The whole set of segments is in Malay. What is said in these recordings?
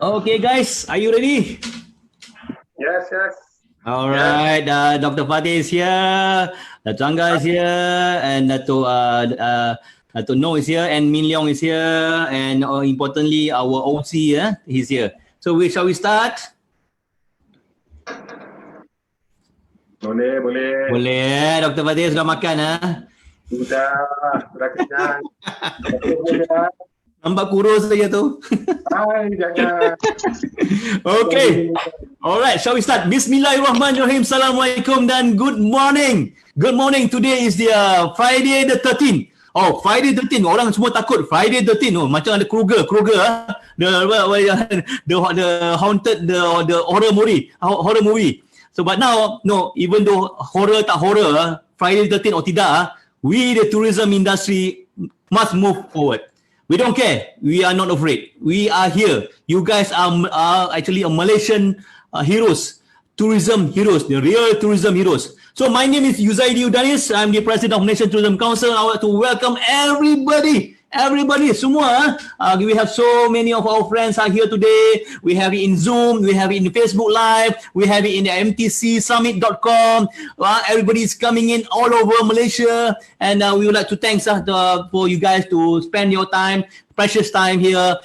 Okay, guys, are you ready? Yes, yes. All right, Dr. Fatih is here, Dato Thangga is here, and Dato No is here, and Mint Leong is here, and importantly, our OC, he's here. So, shall we start? Boleh. Boleh, Dr. Fatih sudah makan, Sudah kenyang. Nampak kurus saja tu. Hai, jangan. Okay. Alright, shall we start? Bismillahirrahmanirrahim. Assalamualaikum dan good morning. Good morning. Today is the Friday the 13th. Oh, Friday 13. Orang semua takut Friday 13. Oh, macam ada Kruger, the haunted, the horror movie. So, but now, no, even though horror tak horror, Friday 13 or tidak, we the tourism industry must move forward. We don't care. We are not afraid. We are here. You guys are actually a Malaysian heroes, tourism heroes, the real tourism heroes. So my name is Hjh Emmy Suraya. I'm the president of Malaysia Tourism Council. I want to welcome everybody, semua. We have so many of our friends are here today. We have it in Zoom, we have it in Facebook Live, we have it in the mtcsummit.com. Everybody is coming in all over Malaysia, and we would like to thank for you guys to spend your time, precious time here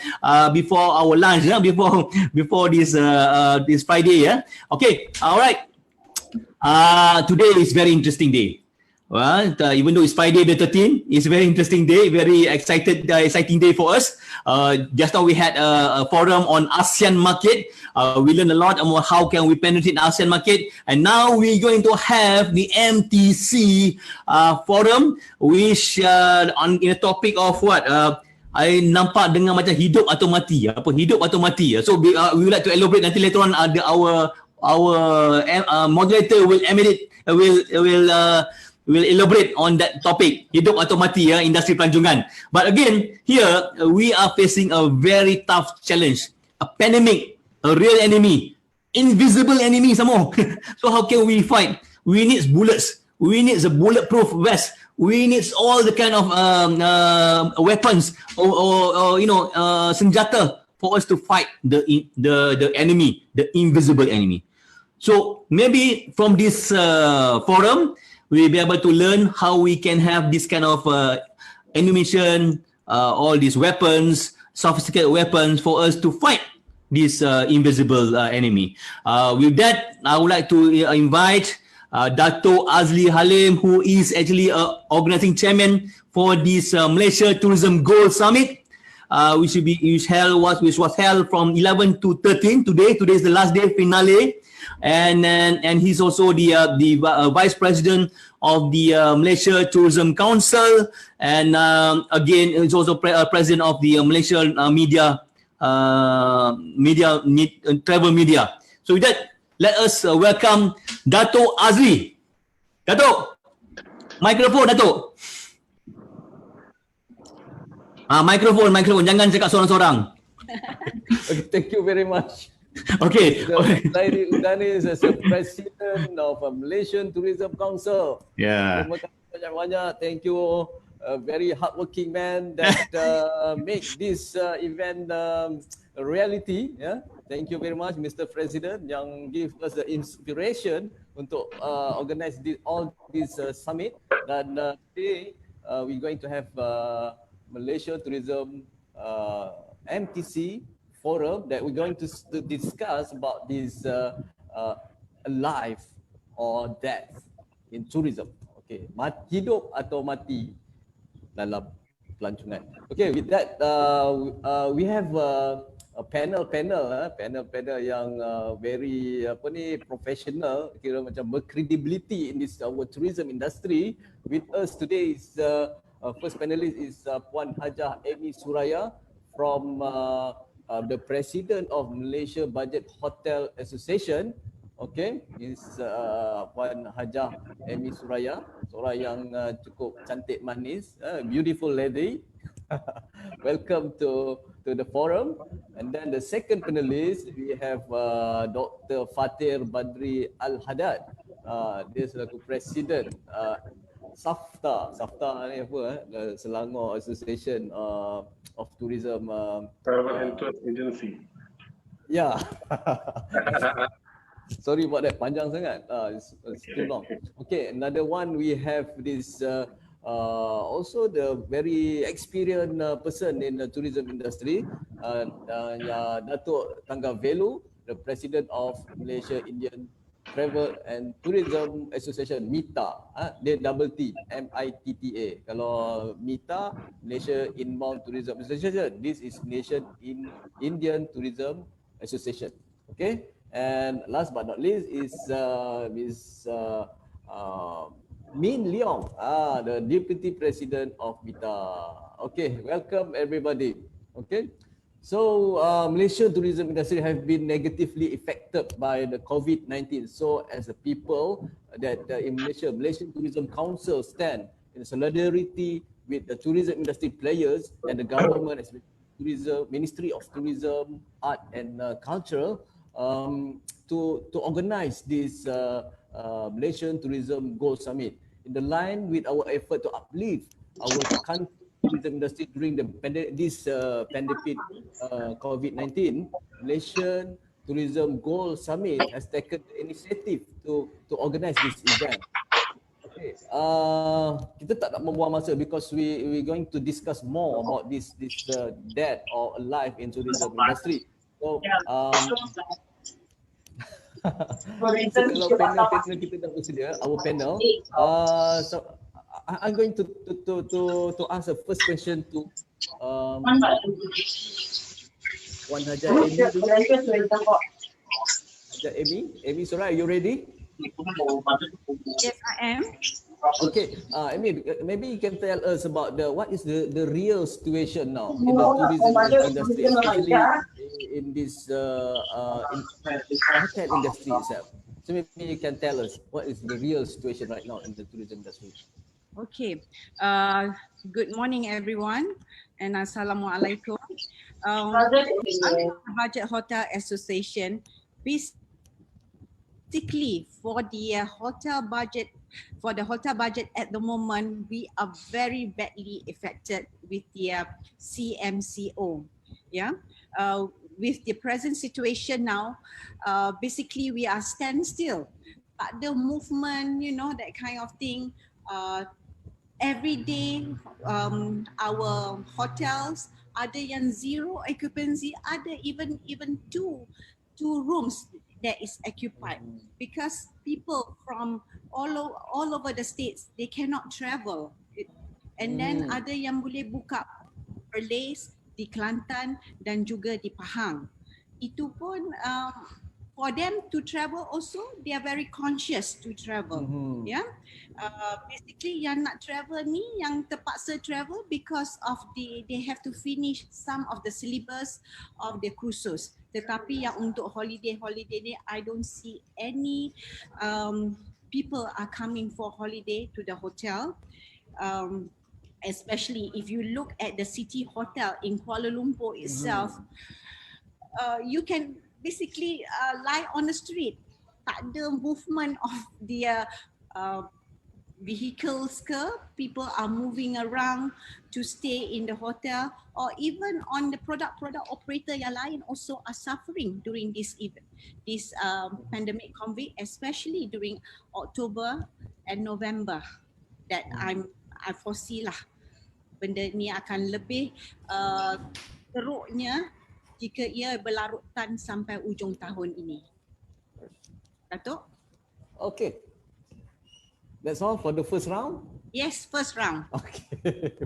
before our lunch, before this Friday. Okay, all right. Today is very interesting day. Well, even though it's Friday the 13th, it's a very interesting day, very exciting day for us. Just now we had a forum on ASEAN market. We learned a lot about how can we penetrate the ASEAN market. And now we're going to have the MTC forum, which on in a topic of what? I nampak dengan macam hidup atau mati. Hidup atau mati. So we would like to elaborate nanti later on. Our moderator will elaborate on that topic, hidup atau mati, industri pelancongan. But again, here we are facing a very tough challenge, a pandemic, a real enemy, invisible enemy some more. So how can we fight? We need bullets, we need a bulletproof vest, we need all the kind of weapons or senjata for us to fight the enemy, the invisible enemy. So maybe from this forum, we'll be able to learn how we can have this kind of ammunition, all these weapons, sophisticated weapons for us to fight this invisible enemy. With that, I would like to invite Dato Azli Halim, who is actually organizing chairman for this Malaysia Tourism Gold Summit, which was held from 11 to 13 today. Today is the last day, finale. And he's also the vice president of the Malaysia Tourism Council, and again he's also president of the Malaysia travel media. So with that, let us welcome Dato Azli. Dato, microphone, Dato. Microphone, jangan cakap seorang-seorang. Okay, thank you very much. Okay. Zaidi Udani is the president of Malaysian Tourism Council. Yeah. Terima kasih banyak-banyak. Thank you, very hardworking man that make this event a reality. Yeah. Thank you very much, Mr. President, yang give us the inspiration untuk organize all this summit. Dan today we're going to have Malaysia Tourism MTC forum that we're going to discuss about this life or death in tourism. Okay, hidup atau mati dalam pelancongan. Okay, with that we have a panel yang very professional, kira macam bercredibility in this our tourism industry. With us today is first panelist is Puan Hjh Emmy Suraya from the president of Malaysia Budget Hotel Association. Okay, is Puan Hjh Emmy Suraya, seorang yang cukup cantik manis, beautiful lady. Welcome to the forum. And then the second panelist we have Dr. Fatir Badri Al-Haddad. Dia selaku presiden SAFTA ni apa Selangor Association of Tourism Travel and Tour Agency. Yeah. Sorry about that, panjang sangat. It's too long. Okay, another one we have this also the very experienced person in the tourism industry, Dato Thanggavellu, the president of Malaysia Indian Travel and Tourism Association, MITA. Dia double T, MITTA. Kalau MITA, Malaysia Inbound Tourism Association. This is Malaysian Indian Tourism Association. Okay. And last but not least is Ms. Mint Leong, the Deputy President of MITA. Okay, welcome everybody. Okay, so Malaysian tourism industry have been negatively affected by the COVID-19. So as a people that in Malaysia, Malaysian Tourism Council stand in solidarity with the tourism industry players and the government, especially tourism, Ministry of Tourism, Art and Culture, to organize this Malaysian Tourism Gold Summit in the line with our effort to uplift our country tourism industry during the pandemic COVID-19. Malaysian Tourism Gold Summit has taken the initiative to organize this event. Okay, kita tak nak membuang masa because we going to discuss more about this dead or alive in tourism industry. So, so kalau panel kita dah bersedia, our panel, so I'm going to ask the first question to Wan Hjh Emmy Suraya, are you ready? Yes, I am. Okay, Emmy, maybe you can tell us about what is the real situation now in the tourism industry, especially in this hotel industry itself. So maybe you can tell us what is the real situation right now in the tourism industry. Okay. Good morning, everyone, and assalamualaikum. Budget Hotel Association, basically for the hotel budget. For the hotel budget at the moment, we are very badly affected with the CMCO. Yeah, with the present situation now, basically we are standstill. But the movement, you know, that kind of thing. Every day, our hotels ada yang zero occupancy, ada even two rooms that is occupied because people from all over the states, they cannot travel. And then ada yang boleh buka Perlis di Kelantan dan juga di Pahang. Itu pun for them to travel also, they are very conscious to travel. Yeah, basically yang nak travel ni, yang terpaksa travel because of they have to finish some of the syllabus of the cruises. Tetapi yang untuk holiday ni, I don't see any people are coming for holiday to the hotel. Especially if you look at the city hotel in Kuala Lumpur itself, you can basically lie on the street. Tak ada movement of their vehicles ke, people are moving around to stay in the hotel, or even on the product operator yang lain also are suffering during this event, this pandemic COVID, especially during October and November, that I foresee lah benda ni akan lebih teruknya jika ia berlarutkan sampai ujung tahun ini. Dato'? Okay. That's all for the first round? Yes, first round. Okay,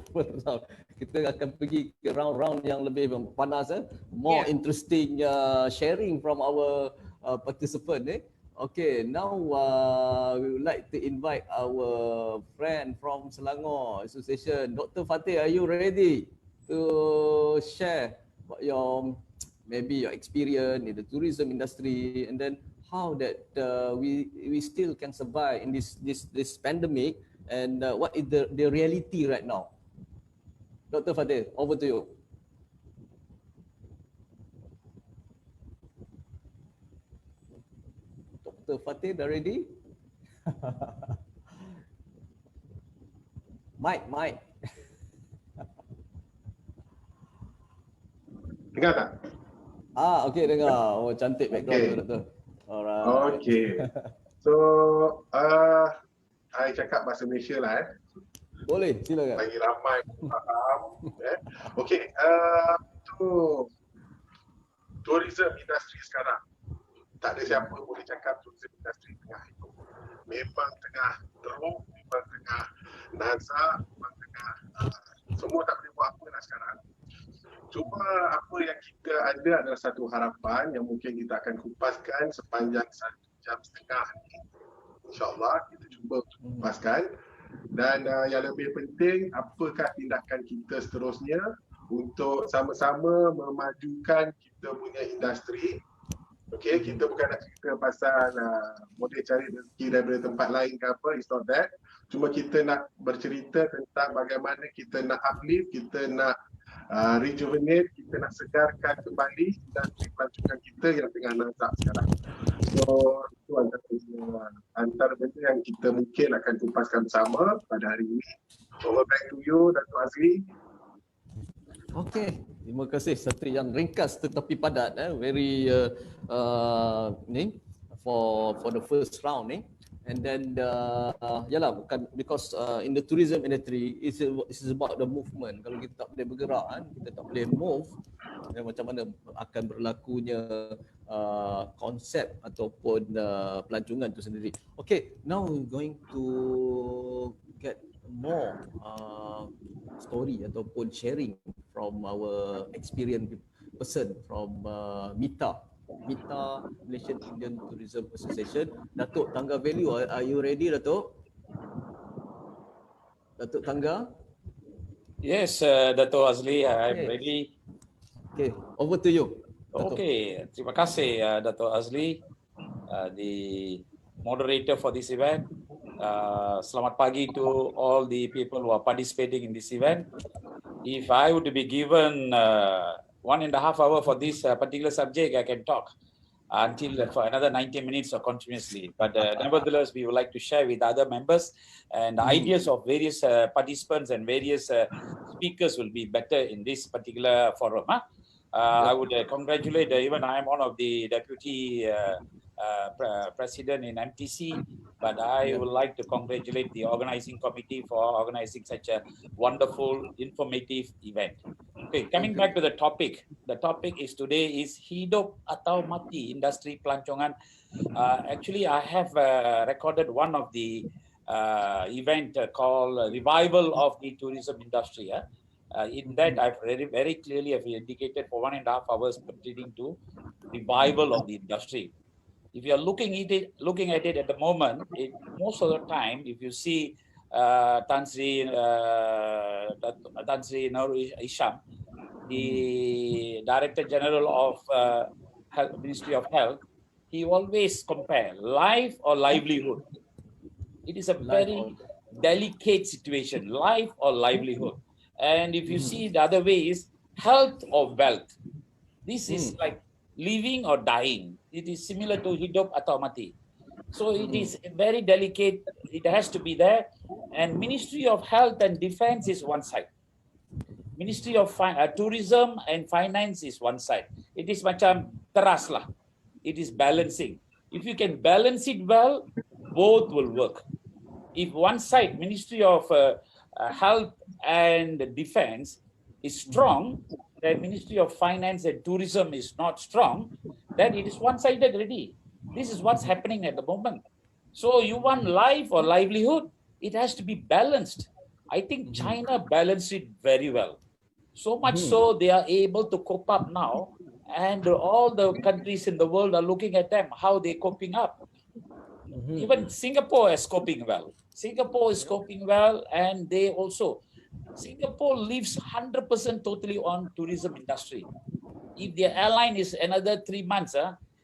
first round. Kita akan pergi ke round-round yang lebih panas, more interesting sharing from our participant. Okay, now we would like to invite our friend from Selangor Association, Dr. Fateh. Are you ready to share about your maybe your experience in the tourism industry, and then how that we still can survive in this pandemic, and what is the reality right now? Dr. Fateh, over to you. Dr. Fateh, dah ready? Mike. Dengar tak? Okey dengar. Oh, cantik background Okey. tu, Dato'. Alright. Okay. So, I cakap bahasa Malaysia lah Boleh, silakan. bagi ramai faham. Okay, tu tourism industri sekarang. Tak ada siapa boleh cakap tourism industri tengah hidup. Memang tengah teruk, memang tengah nazak, memang tengah semua tak boleh buat apa lah sekarang. Cuma apa yang kita ada adalah satu harapan yang mungkin kita akan kupaskan sepanjang 1.5 jam ni. InsyaAllah kita cuba kupaskan. Dan yang lebih penting, apakah tindakan kita seterusnya untuk sama-sama memajukan kita punya industri. Okay, kita bukan nak cerita pasal model cari rezeki daripada tempat lain ke apa, it's not that. Cuma kita nak bercerita tentang bagaimana kita nak uplift, kita nak rejuvenate, kita nak segarkan kembali industri pelancongan kita yang tengah nazak sekarang. So, itu antara benda yang kita mungkin akan kupaskan bersama pada hari ini. Over back to you, Dato Azli. Okey, terima kasih satu yang ringkas tetapi padat very ni for the first round ni. And then yalah bukan because in the tourism industry it's about the movement. Kalau kita tak boleh bergerak kita tak boleh move, dan macam mana akan berlakunya konsep ataupun pelancongan itu sendiri. Okay, now we're going to get more story ataupun sharing from our experienced person from Mita, Malaysian Indian Tourism Association. Dato Thanggavellu, are you ready, Dato? Dato Thangga? Yes, Dato Azli, I'm ready. Okay, over to you. Dato. Okay, terima kasih Dato Azli, the moderator for this event. Selamat pagi to all the people who are participating in this event. If I would be given 1.5 hours for this particular subject, I can talk until for another 90 minutes or continuously. But nevertheless, we would like to share with other members, and the ideas of various participants and various speakers will be better in this particular forum. I would congratulate, even I am one of the deputy president in MTC, but I would like to congratulate the organizing committee for organizing such a wonderful, informative event. Okay, coming back to the topic. The topic is today is hidup atau mati industri pelancongan. Actually, I have recorded one of the event called Revival of the Tourism Industry. In that, I've very clearly have indicated for 1.5 hours pertaining to revival of the industry. If you are looking at it at the moment, most of the time, if you see Tan Sri Nur Isham, the Director General of Ministry of Health, he always compare life or livelihood. It is a very delicate situation, life or livelihood. And if you see the other way is health or wealth. This is like living or dying. It is similar to hidup atau mati. So it is very delicate. It has to be there. And Ministry of Health and Defense is one side. Ministry of Tourism and Finance is one side. It is macam teras lah. It is balancing. If you can balance it well, both will work. If one side, Ministry of Health and Defense is strong, the Ministry of Finance and Tourism is not strong, then it is one-sided already. This is what's happening at the moment. So you want life or livelihood, it has to be balanced. I think China balanced it very well. So much so they are able to cope up now, and all the countries in the world are looking at them, how they're coping up. Even Singapore is coping well. Singapore is coping well, and they also, Singapore lives 100% totally on tourism industry. If their airline is another 3 months,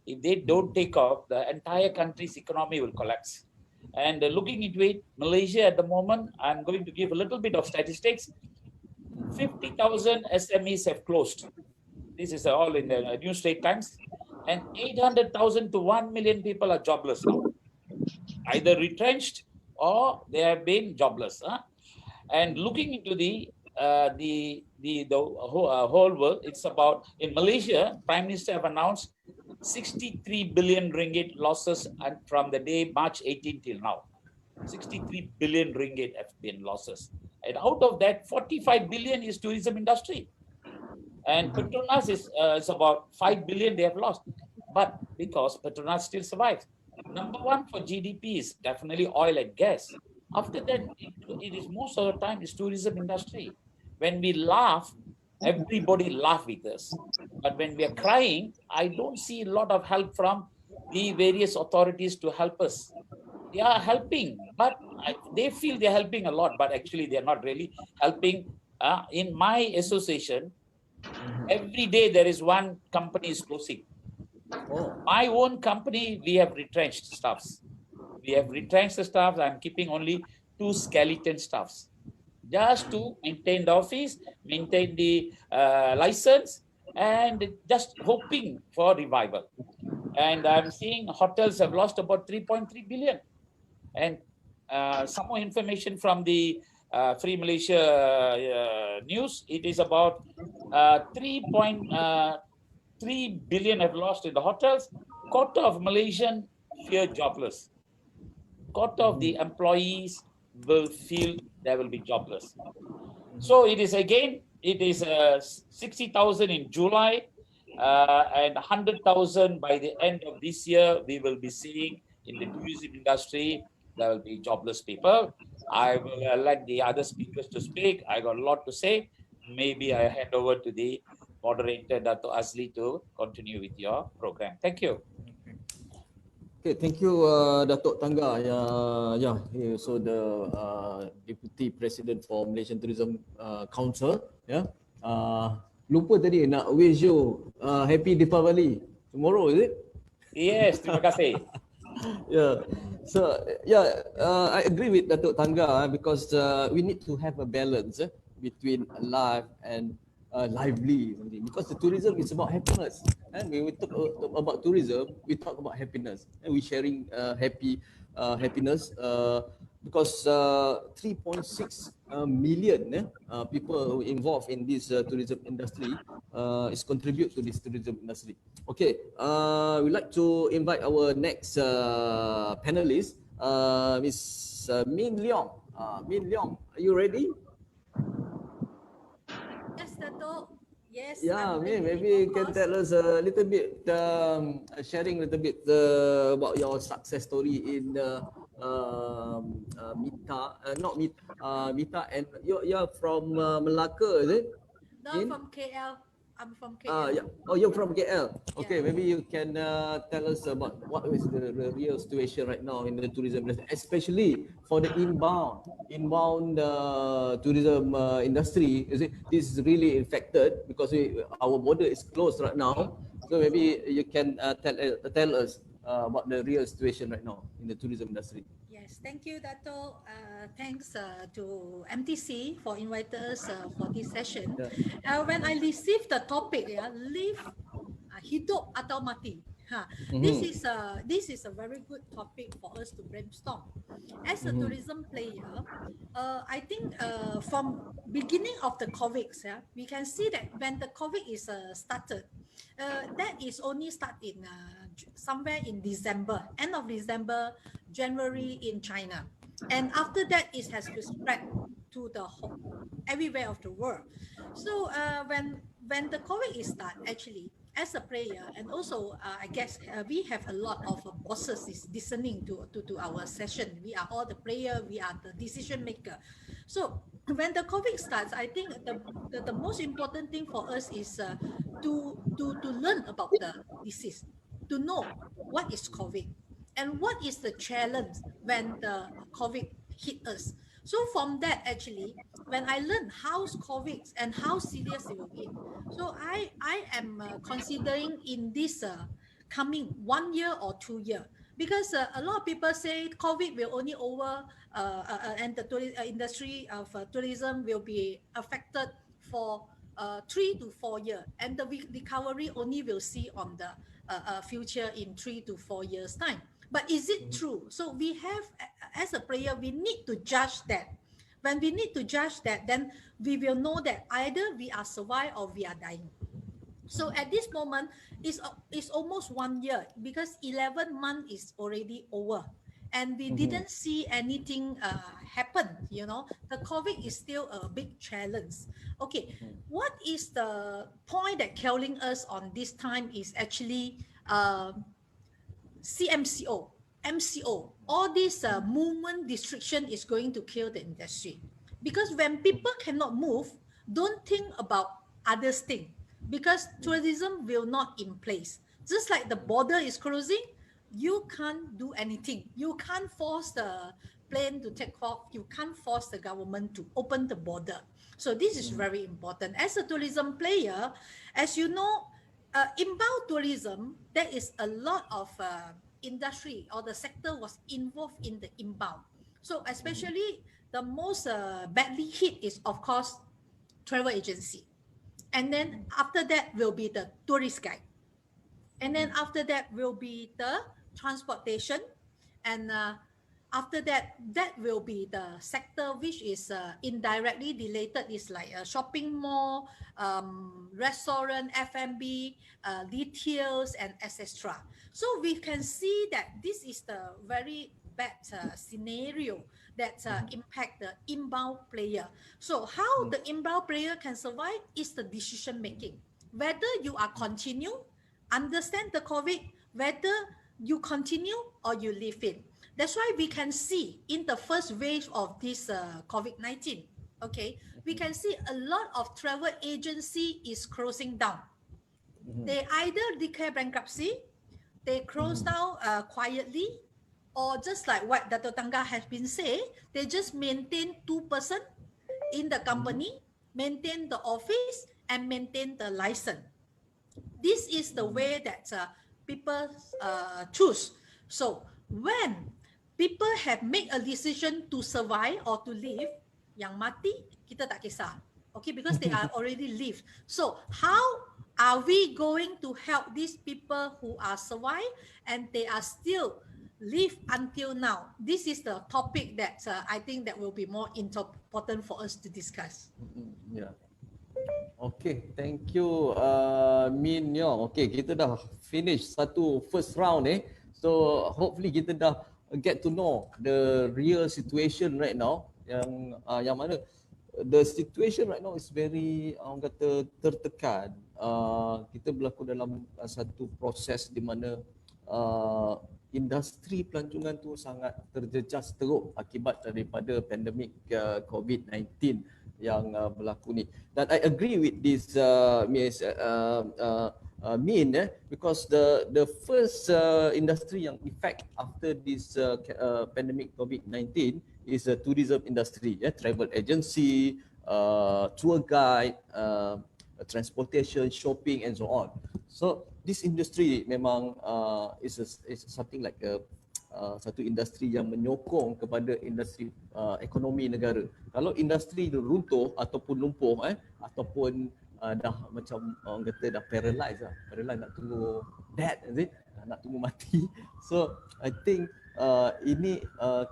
if they don't take off, the entire country's economy will collapse. And looking into it, Malaysia at the moment, I'm going to give a little bit of statistics. 50,000 SMEs have closed. This is all in the New Straits Times. And 800,000 to 1 million people are jobless now. Either retrenched or they have been jobless. And looking into the whole world. It's about, in Malaysia, Prime Minister have announced 63 billion ringgit losses from the day March 18 till now. 63 billion ringgit have been losses. And out of that, 45 billion is tourism industry. And Petronas is about 5 billion they have lost. But because Petronas still survives. Number one for GDP is definitely oil and gas. After that, it is most of the time is tourism industry. When we laugh, everybody laugh with us. But when we are crying, I don't see a lot of help from the various authorities to help us. They are helping, but they feel they're helping a lot, but actually they're not really helping. In my association, every day there is one company is closing. My own company, we have retrenched staffs. We have retrenched the staffs. I'm keeping only 2 skeleton staffs just to maintain the office, maintain the license, and just hoping for revival. And I'm seeing hotels have lost about 3.3 billion. And some more information from the Free Malaysia news, it is about 3.3 billion have lost in the hotels. Quarter of Malaysian fear jobless. Quarter of the employees will feel they will be jobless. So it is again, it is 60,000 in July and 100,000 by the end of this year. We will be seeing in the tourism industry, there will be jobless people. I will let the other speakers to speak. I got a lot to say. Maybe I hand over to the moderator, Dato Azli, to continue with your program. Thank you. Okay, thank you, Dato Thangga. So the Deputy President for Malaysian Tourism Council. Lupa tadi nak wish you happy Deepavali tomorrow, is it? Yes, terima kasih. I agree with Dato Thangga because we need to have a balance between alive and lively, because the tourism is about happiness. And when we talk about tourism, we talk about happiness, and we sharing happiness because 3.6 million people involved in this tourism industry is contribute to this tourism industry. Okay, we'd like to invite our next panelist, Miss Mint Leong. Mint Leong, are you ready? Yes, Dato. Yes. Yeah, maybe you can tell us a little bit, sharing a little bit about your success story in Mita, Mita, and you're from Malacca, is it? No, from KL. I'm from KL. Yeah. Oh, you're from KL. Okay, Yeah. maybe you can tell us about what is the real situation right now in the tourism industry, especially for the inbound tourism industry. Is it this is really affected because our border is closed right now? So maybe you can tell us about the real situation right now in the tourism industry. Yes, thank you, Dato. Thanks to MTC for inviting us for this session. When I received the topic, live, hidup atau mati. This is a very good topic for us to brainstorm. As a tourism player, I think from beginning of the COVID, we can see that when the COVID is started, that is only start in somewhere in December, end of December, January in China, and after that it has been spread to the whole everywhere of the world. So when the COVID is start, actually as a player, and also I guess we have a lot of bosses is listening to our session. We are all the player, we are the decision maker. So when the COVID starts, I think the most important thing for us is to learn about the disease, to know what is COVID and what is the challenge when the COVID hit us. So from that, actually, when I learned how's COVID and how serious it will be, so I am considering in this coming 1 year or 2 year, because a lot of people say COVID will only over and the industry of tourism will be affected for 3 to 4 years, and the recovery only will see on the future in 3 to 4 years time. But is it true? So we have, as a player, we need to judge that When we need to judge that, then we will know that either we are survive or we are dying. So at this moment, it's almost 1 year because 11 months is already over. And we didn't see anything happen, you know. The COVID is still a big challenge. Okay, what is the point that killing us on this time is actually CMCO, MCO, all this movement restriction is going to kill the industry. Because when people cannot move, don't think about others thing. Because tourism will not in place. Just like the border is closing, you can't do anything. You can't force the plane to take off. You can't force the government to open the border. So this is very important. As a tourism player, as you know, inbound tourism, there is a lot of industry or the sector was involved in the inbound. So especially the most badly hit is of course travel agency. And then after that will be the tourist guide. And then after that will be the transportation. And after that, that will be the sector which is indirectly related, is like a shopping mall, restaurant, F&B, retails, and etc. So we can see that this is the very bad scenario that impact the inbound player. So how the inbound player can survive is the decision making. Whether you are continue, understand the COVID, whether you continue or you leave it. That's why we can see in the first wave of this COVID-19, okay, we can see a lot of travel agency is closing down. They either declare bankruptcy, they close down quietly, or just like what Dato Thangga has been saying, they just maintain 2% in the company, maintain the office, and maintain the license. This is the way that people choose. So when people have made a decision to survive or to live, yang mati kita tak kisah, okay, because they are already lived. So how are we going to help these people who are survive and they are still live until now? This is the topic that I think that will be more important for us to discuss. Yeah. Okay, thank you Mint Leong. Okay, kita dah finish satu first round So hopefully kita dah get to know the real situation right now, yang mana the situation right now is very orang kata tertekan. Kita berlaku dalam satu proses di mana industri pelancongan tu sangat terjejas teruk akibat daripada pandemik COVID-19 yang berlaku ni. Dan I agree with this Ms. Min, because the first industry yang effect after this pandemic COVID-19 is the tourism industry, travel agency, tour guide, transportation, shopping and so on. So this industry memang is something like satu industri yang menyokong kepada industri ekonomi negara. Kalau industri itu runtuh ataupun lumpuh ataupun dah macam orang kata dah paralyzed nak tunggu dead, nak tunggu mati. So I think ini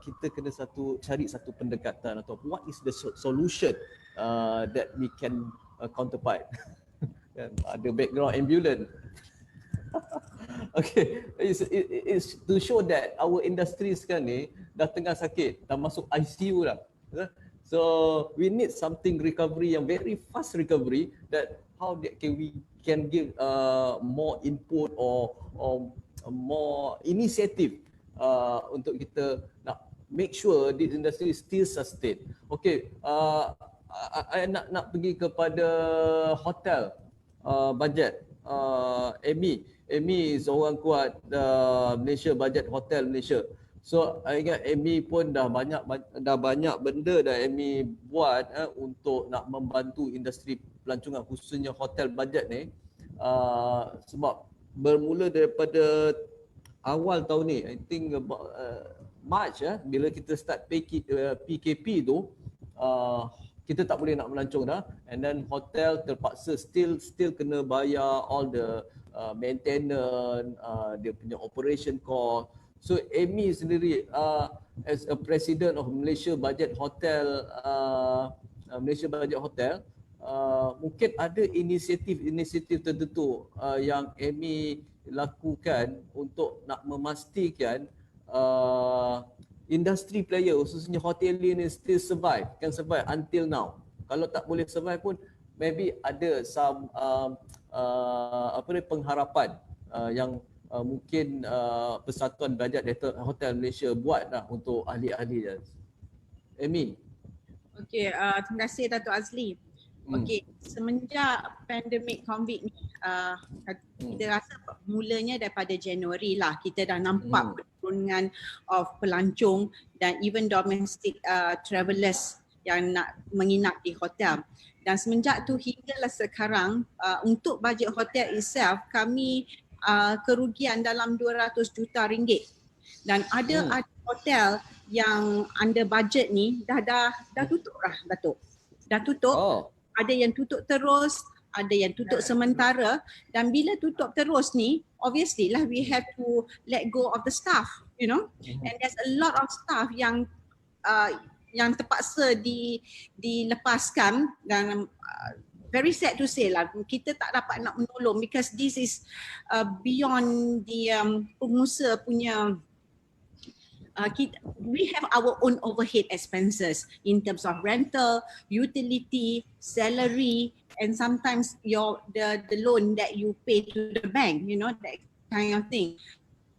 kita kena cari satu pendekatan atau what is the solution that we can counterpart. Ada background ambulance. Okay, it's to show that our industry sekarang ni dah tengah sakit, dah masuk ICU dah. So we need something recovery yang very fast recovery, that how that we can give more input or more initiative untuk kita nak make sure this industry still sustain. Okay, I nak pergi kepada hotel budget. Emmy seorang kuat Malaysia budget hotel Malaysia. So I ingat Emmy pun dah banyak benda dah Emmy buat untuk nak membantu industri pelancongan khususnya hotel budget ni. Sebab bermula daripada awal tahun ni, I think about March bila kita start PKP tu, kita tak boleh nak melancong dah, and then hotel terpaksa still kena bayar all the maintenance, dia punya operation cost. So Emmy sendiri as a president of Malaysia Budget Hotel, mungkin ada inisiatif tertentu yang Emmy lakukan untuk nak memastikan industri player khususnya hotelier ni still can survive until now. Kalau tak boleh survive pun maybe ada some pengharapan yang mungkin Persatuan Bajet Hotel Malaysia buatlah untuk ahli-ahli dia. Emmy. Okey, terima kasih Dato Azli. Okey, semenjak pandemik COVID ni, kita rasa mulanya daripada Januari lah kita dah nampak penurunan of pelancong dan even domestic travellers yang nak menginap di hotel. Dan semenjak tu hinggalah sekarang untuk bajet hotel itself kami kerugian dalam 200 juta ringgit. Dan ada hotel yang under budget ni dah tutup lah Datuk. Dah tutup. Ada yang tutup terus, ada yang tutup sementara, dan bila tutup terus ni obviously lah we have to let go of the staff, you know. And there's a lot of staff yang terpaksa dilepaskan dan very sad to say lah, kita tak dapat nak menolong because this is beyond the pengusaha punya. We have our own overhead expenses in terms of rental, utility, salary, and sometimes the loan that you pay to the bank, you know, that kind of thing.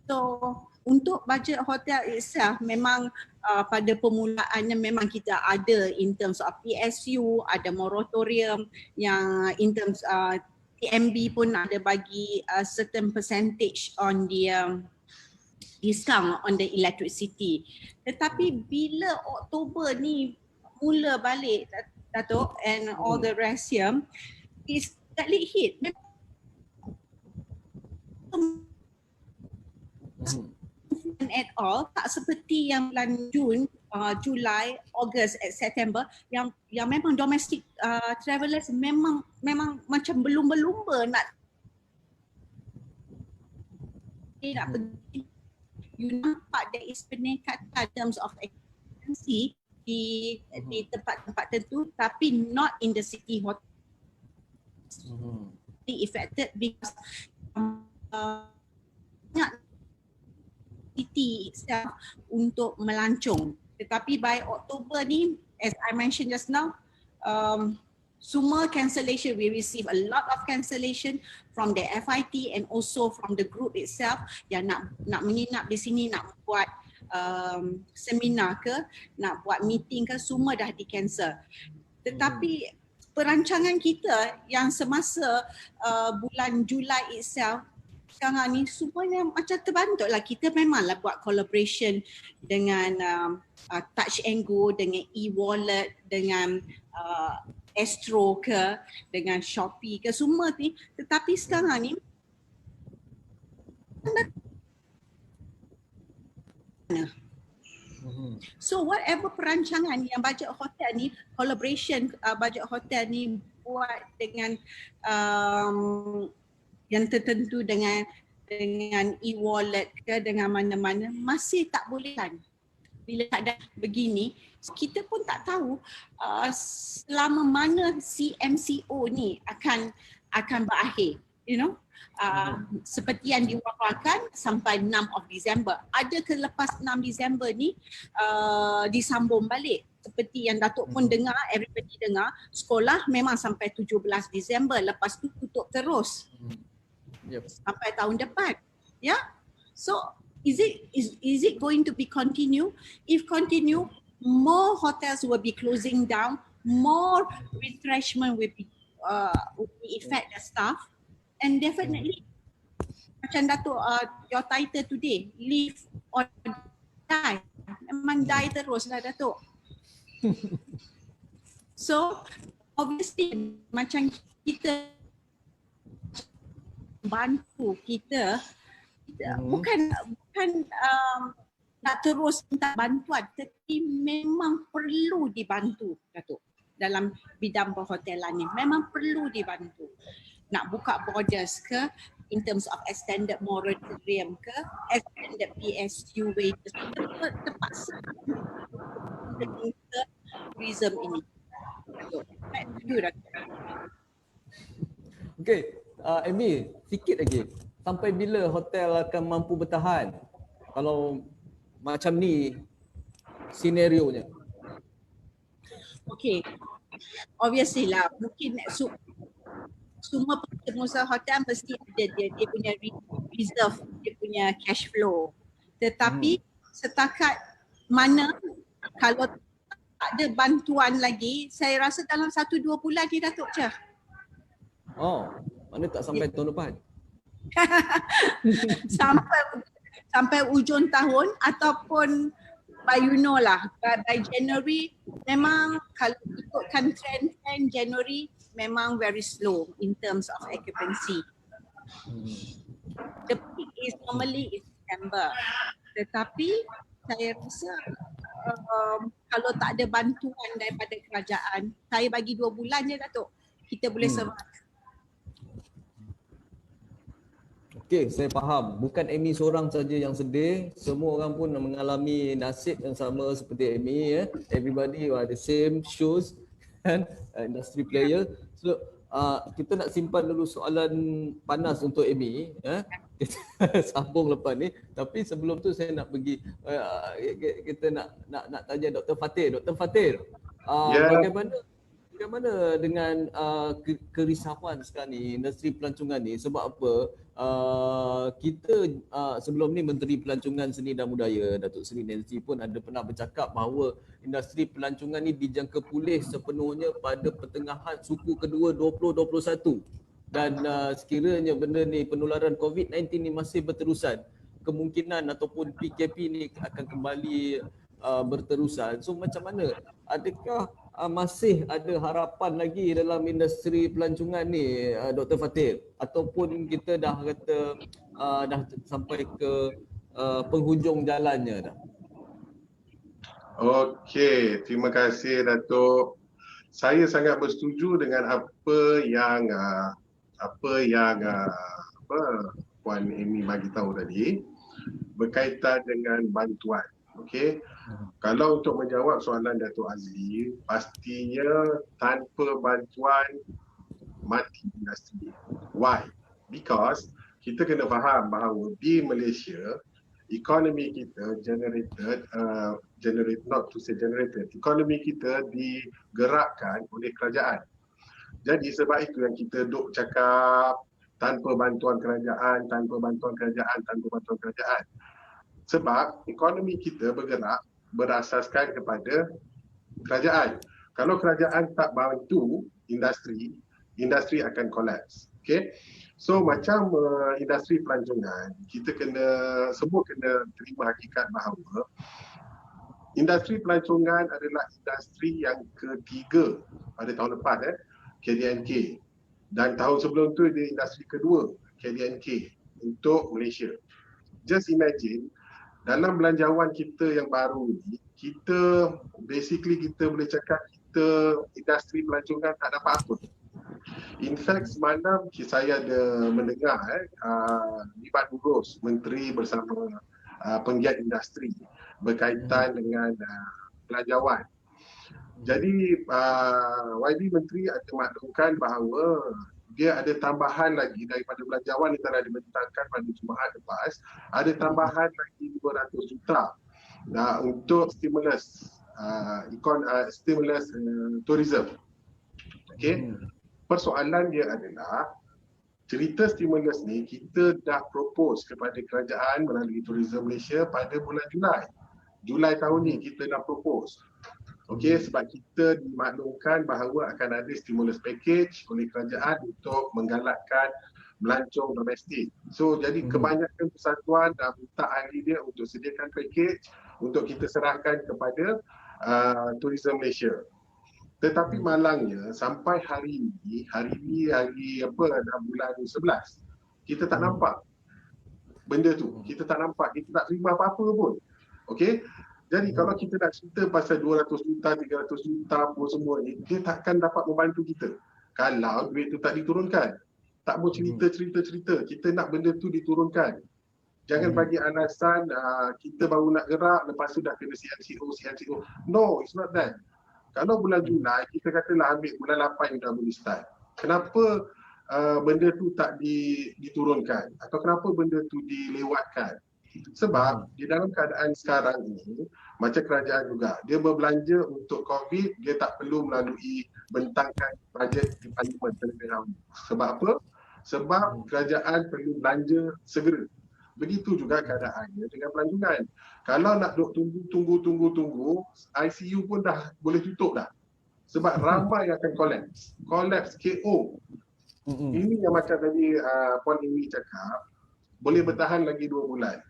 So untuk budget hotel itself memang pada permulaannya memang kita ada in terms of PSU, ada moratorium yang in terms TMB pun ada bagi a certain percentage on the discount on the electricity. Tetapi bila Oktober ni mula balik Dato' and all the rest here is slightly hit. At all, tak seperti yang bulan Jun, Julai, Ogos, September yang memang domestic travellers memang macam berlumba-lumba nak pergi. You nampak there is peningkatan in terms of occupancy di tempat-tempat tertentu tapi not in the city hotel. Affected because city itself untuk melancong. Tetapi by Oktober ni, as I mentioned just now, semua cancellation, we receive a lot of cancellation from the FIT and also from the group itself yang nak menginap di sini, nak buat seminar ke, nak buat meeting ke, semua dah di-cancel. Tetapi perancangan kita yang semasa bulan Julai itself, sekarang ni semuanya macam terbantu lah. Kita memanglah buat collaboration dengan Touch and Go, dengan e-wallet, dengan Astro ke, dengan Shopee ke, semua ni. Tetapi sekarang ni so whatever perancangan yang bajet hotel ni, collaboration bajet hotel ni buat dengan yang tertentu dengan e-wallet ke, dengan mana-mana, masih tak boleh kan. Bila ada begini, kita pun tak tahu selama mana CMCO ni akan berakhir, you know. Seperti yang diwakilkan sampai 6 of Disember. Ada ke lepas 6 Disember ni disambung balik? Seperti yang Datuk pun dengar, everybody dengar, sekolah memang sampai 17 Disember, lepas tu tutup terus. Sampai tahun depan. Yeah. So is it going to be continue? If continue, more hotels will be closing down, more retrenchment will be affect the staff, and definitely macam Datuk your title today, live or die, memang die terus lah Datuk. So obviously macam kita bantu kita bukan nak terus minta bantuan, tetapi memang perlu dibantu Datuk dalam bidang perhotelan ni, memang perlu dibantu. Nak buka borders ke, in terms of extended moratorium ke, the PSU wages terpaksa tourism ini. Back to you, Dato'. Okey, Emmy, sikit lagi. Sampai bila hotel akan mampu bertahan kalau macam ni senario-nya? Okay, obviously lah, mungkin semua pengusaha hotel mesti ada dia punya reserve, dia punya cash flow. Tetapi setakat mana kalau tak ada bantuan lagi, saya rasa dalam 1-2 bulan ni Datuk Hjh. Oh, mana tak sampai tahun depan? sampai ujung tahun ataupun by by January memang kalau ikutkan trend January memang very slow in terms of occupancy. The peak is normally in September. Tetapi saya rasa kalau tak ada bantuan daripada kerajaan, saya bagi 2 bulan je Datuk, kita boleh survive. Okey, saya faham. Bukan Emmy seorang saja yang sedih. Semua orang pun mengalami nasib yang sama seperti Emmy. Everybody are the same shoes kan, industry player. So kita nak simpan dulu soalan panas untuk Emmy. Kita sambung lepas ni. Tapi sebelum tu saya nak pergi kita nak tanya Dr. Fatir. Dr. Fatir, bagaimana dengan kerisauan sekarang ni industri pelancongan ni? Sebab apa? Kita sebelum ni Menteri Pelancongan Seni dan Budaya Datuk Seri Nancy pun ada pernah bercakap bahawa industri pelancongan ni dijangka pulih sepenuhnya pada pertengahan suku kedua 2021, dan sekiranya benda ni penularan COVID-19 ni masih berterusan, kemungkinan ataupun PKP ni akan kembali berterusan. So macam mana? Adakah masih ada harapan lagi dalam industri pelancongan ni, Dr. Fatir? Ataupun kita dah kata dah sampai ke penghujung jalannya dah? Okey, terima kasih Datuk. Saya sangat bersetuju dengan apa yang Puan Emmy bagi tahu tadi berkaitan dengan bantuan. Okey. Kalau untuk menjawab soalan Dato Azli, pastinya tanpa bantuan mati industri. Why? Because kita kena faham bahawa di Malaysia ekonomi kita ekonomi kita digerakkan oleh kerajaan. Jadi sebab itu yang kita duk cakap tanpa bantuan kerajaan. Sebab ekonomi kita bergerak berasaskan kepada kerajaan. Kalau kerajaan tak bantu industri akan collapse. Okay? So macam industri pelancongan, kita semua kena terima hakikat bahawa industri pelancongan adalah industri yang ketiga pada tahun lepas, KDNK. Dan tahun sebelum tu dia industri kedua, KDNK untuk Malaysia. Just imagine, dalam belanjawan kita yang baru ni, kita boleh cakap industri pelancongan tak dapat apa. In fact, semalam saya ada mendengar Libat Urus Menteri bersama penggiat industri berkaitan dengan belanjawan. Jadi YB Menteri ada maklumkan bahawa dia ada tambahan lagi daripada belanjawan yang telah dibentangkan pada Jumaat lepas, ada tambahan lagi 200 juta untuk stimulus tourism. Okey. Persoalan dia adalah cerita stimulus ni kita dah propose kepada kerajaan melalui Tourism Malaysia pada bulan Julai tahun ni kita dah propose. Okey, sebab kita dimaklumkan bahawa akan ada stimulus package oleh kerajaan untuk menggalakkan melancong domestik. So jadi kebanyakan persatuan dah minta ahli dia untuk sediakan package untuk kita serahkan kepada Tourism Malaysia. Tetapi malangnya sampai hari bulan 11, kita tak nampak benda tu. Kita tak nampak, kita tak terima apa-apa pun. Okey. Jadi kalau kita nak cerita pasal 200 juta, 300 juta apa semua ni, dia takkan dapat membantu kita kalau duit tu tak diturunkan. Tak mau cerita. Kita nak benda tu diturunkan. Jangan bagi alasan kita baru nak gerak, lepas tu dah kena CMCO. No, it's not that. Kalau bulan Julai, kita katalah ambil bulan 8 dah boleh start. Kenapa benda tu tak diturunkan? Atau kenapa benda tu dilewatkan? Sebab di dalam keadaan sekarang ini, macam kerajaan juga, dia berbelanja untuk COVID, dia tak perlu melalui bentangkan bajet di parlimen terlebih dahulu. Sebab apa? Sebab kerajaan perlu belanja segera. Begitu juga keadaannya dengan pelancongan. Kalau nak duk tunggu, ICU pun dah boleh tutup dah. Sebab ramai yang akan collapse, KO. Ini yang macam tadi Puan Emmy cakap, boleh bertahan lagi 2 bulan.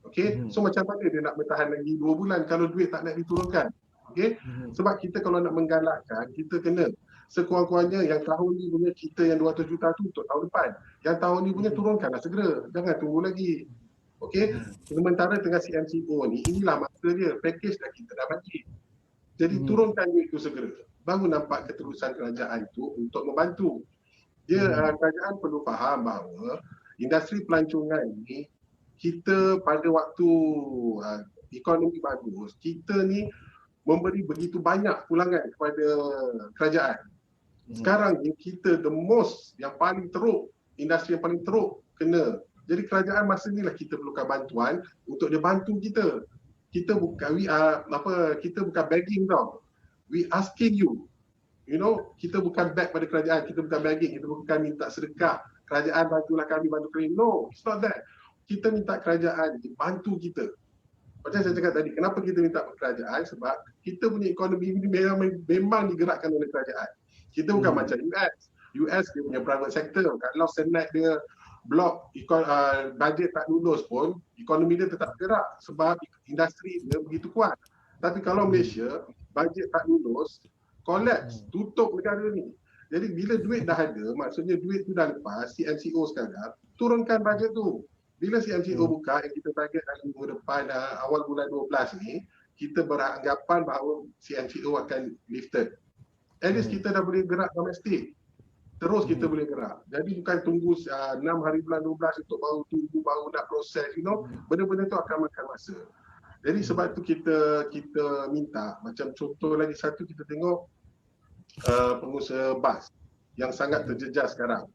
Okey, so macam mana dia nak bertahan lagi 2 bulan kalau duit tak nak diturunkan? Okey, sebab kita kalau nak menggalakkan, kita kena sekurang-kurangnya yang tahun ni punya kita yang 200 juta tu untuk tahun depan. Yang tahun ni punya turunkanlah segera, jangan tunggu lagi. Okey, sementara tengah CMCO ni, inilah masa dia, package dah kita dah bagi. Jadi turunkan duit tu segera. Baru nampak keterusan kerajaan tu untuk membantu. Kerajaan perlu faham bahawa industri pelancongan ni, kita pada waktu ekonomi bagus, kita ni memberi begitu banyak pulangan kepada kerajaan. Sekarang ni kita yang paling teruk, industri yang paling teruk kena. Jadi kerajaan masa ni lah kita perlukan bantuan untuk dia bantu kita. Kita bukan kita bukan begging tau. We asking you. You know, kita bukan beg pada kerajaan, kita bukan begging, kita bukan minta sedekah. Kerajaan bantulah kami, bantu kami. No, it's not that. Kita minta kerajaan bantu kita. Macam saya cakap tadi, kenapa kita minta kerajaan? Sebab kita punya ekonomi ini memang digerakkan oleh kerajaan. Kita bukan macam US. US dia punya private sector. Kalau Senate dia blok bajet tak lulus pun, ekonomi dia tetap gerak sebab industri dia begitu kuat. Tapi kalau Malaysia, bajet tak lulus, collapse, tutup negara ni. Jadi bila duit dah ada, maksudnya duit tu dah lepas, CMCO sekarang, turunkan bajet tu. Bila CMCO buka, yang kita target dalam minggu depan, awal bulan 12 ni, kita beranggapan bahawa CMCO akan lifted. At least kita dah boleh gerak domestik. Terus kita boleh gerak. Jadi bukan tunggu 6 hari bulan 12 untuk baru nak proses, you know. Benda-benda tu akan makan masa. Jadi sebab tu kita minta, macam contoh lagi satu, kita tengok pengusaha bas yang sangat terjejas sekarang.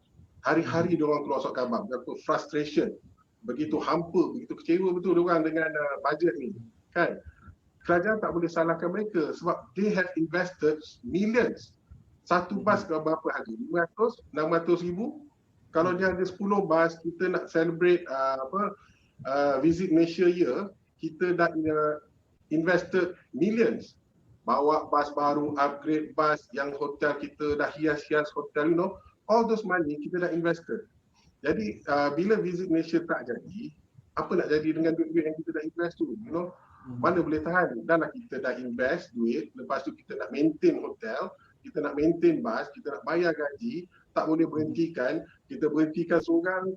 Hari-hari diorang keluar surat khabar, berapa frustration. Begitu hampa, begitu kecewa betul diorang dengan bajet ni. Kan? Kerajaan tak boleh salahkan mereka sebab they have invested millions. Satu bas ke berapa harga? 500, 600 ribu. Kalau dia ada 10 bas, kita nak celebrate Visit Malaysia year, kita dah invested millions. Bawa bas baru, upgrade bas, yang hotel kita dah hias-hias hotel, you know. All those money kita dah invested. Jadi bila Visit Malaysia tak jadi, apa nak jadi dengan duit-duit yang kita dah invest tu, you know? Mana boleh tahan? Dan lah kita dah invest duit, lepas tu kita nak maintain hotel, kita nak maintain bas, kita nak bayar gaji, tak boleh berhentikan. Kita berhentikan seorang,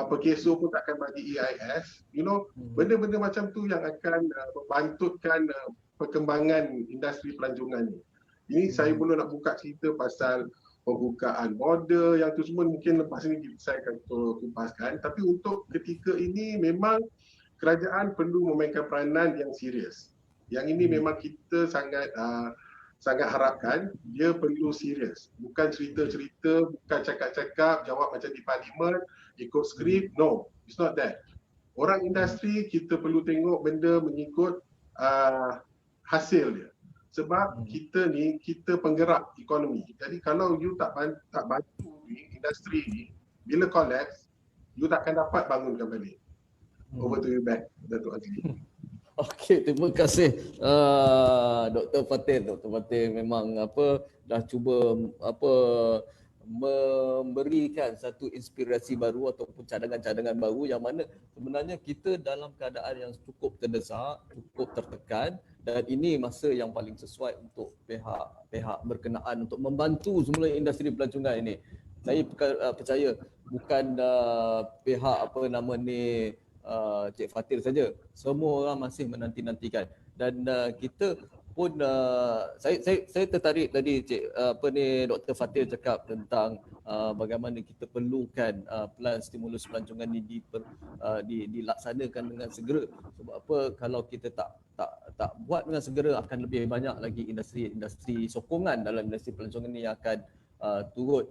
perkeso pun takkan bagi EIS, you know. Benda-benda macam tu yang akan membantutkan perkembangan industri pelancongan ni. Ini saya belum nak buka cerita pasal pembukaan border, yang tu semua mungkin lepas ni saya akan kupaskan. Tapi untuk ketika ini memang kerajaan perlu memainkan peranan yang serius. Yang ini memang kita sangat harapkan dia perlu serius. Bukan cerita-cerita, bukan cakap-cakap, jawab macam di parlimen, ikut skrip. No, it's not that. Orang industri kita perlu tengok benda mengikut hasil dia. Sebab kita ni, kita penggerak ekonomi. Jadi kalau you tak bantu industri ni, bila collapse, you takkan dapat bangunkan balik. Over to you back, Dato Azli. Okey, terima kasih Dr. Fatin. Dr. Fatin memang dah cuba memberikan satu inspirasi baru ataupun cadangan-cadangan baru yang mana sebenarnya kita dalam keadaan yang cukup terdesak, cukup tertekan, dan ini masa yang paling sesuai untuk pihak berkenaan untuk membantu semula industri pelancongan ini. Saya percaya bukan pihak Cik Fatir saja, semua orang masih menanti-nantikan, dan kita pun saya tertarik tadi Dr. Fatir cakap tentang bagaimana kita perlukan plan stimulus pelancongan ini dilaksanakan dengan segera. Sebab apa, kalau kita tak buat dengan segera, akan lebih banyak lagi industri sokongan dalam industri pelancongan ini akan turut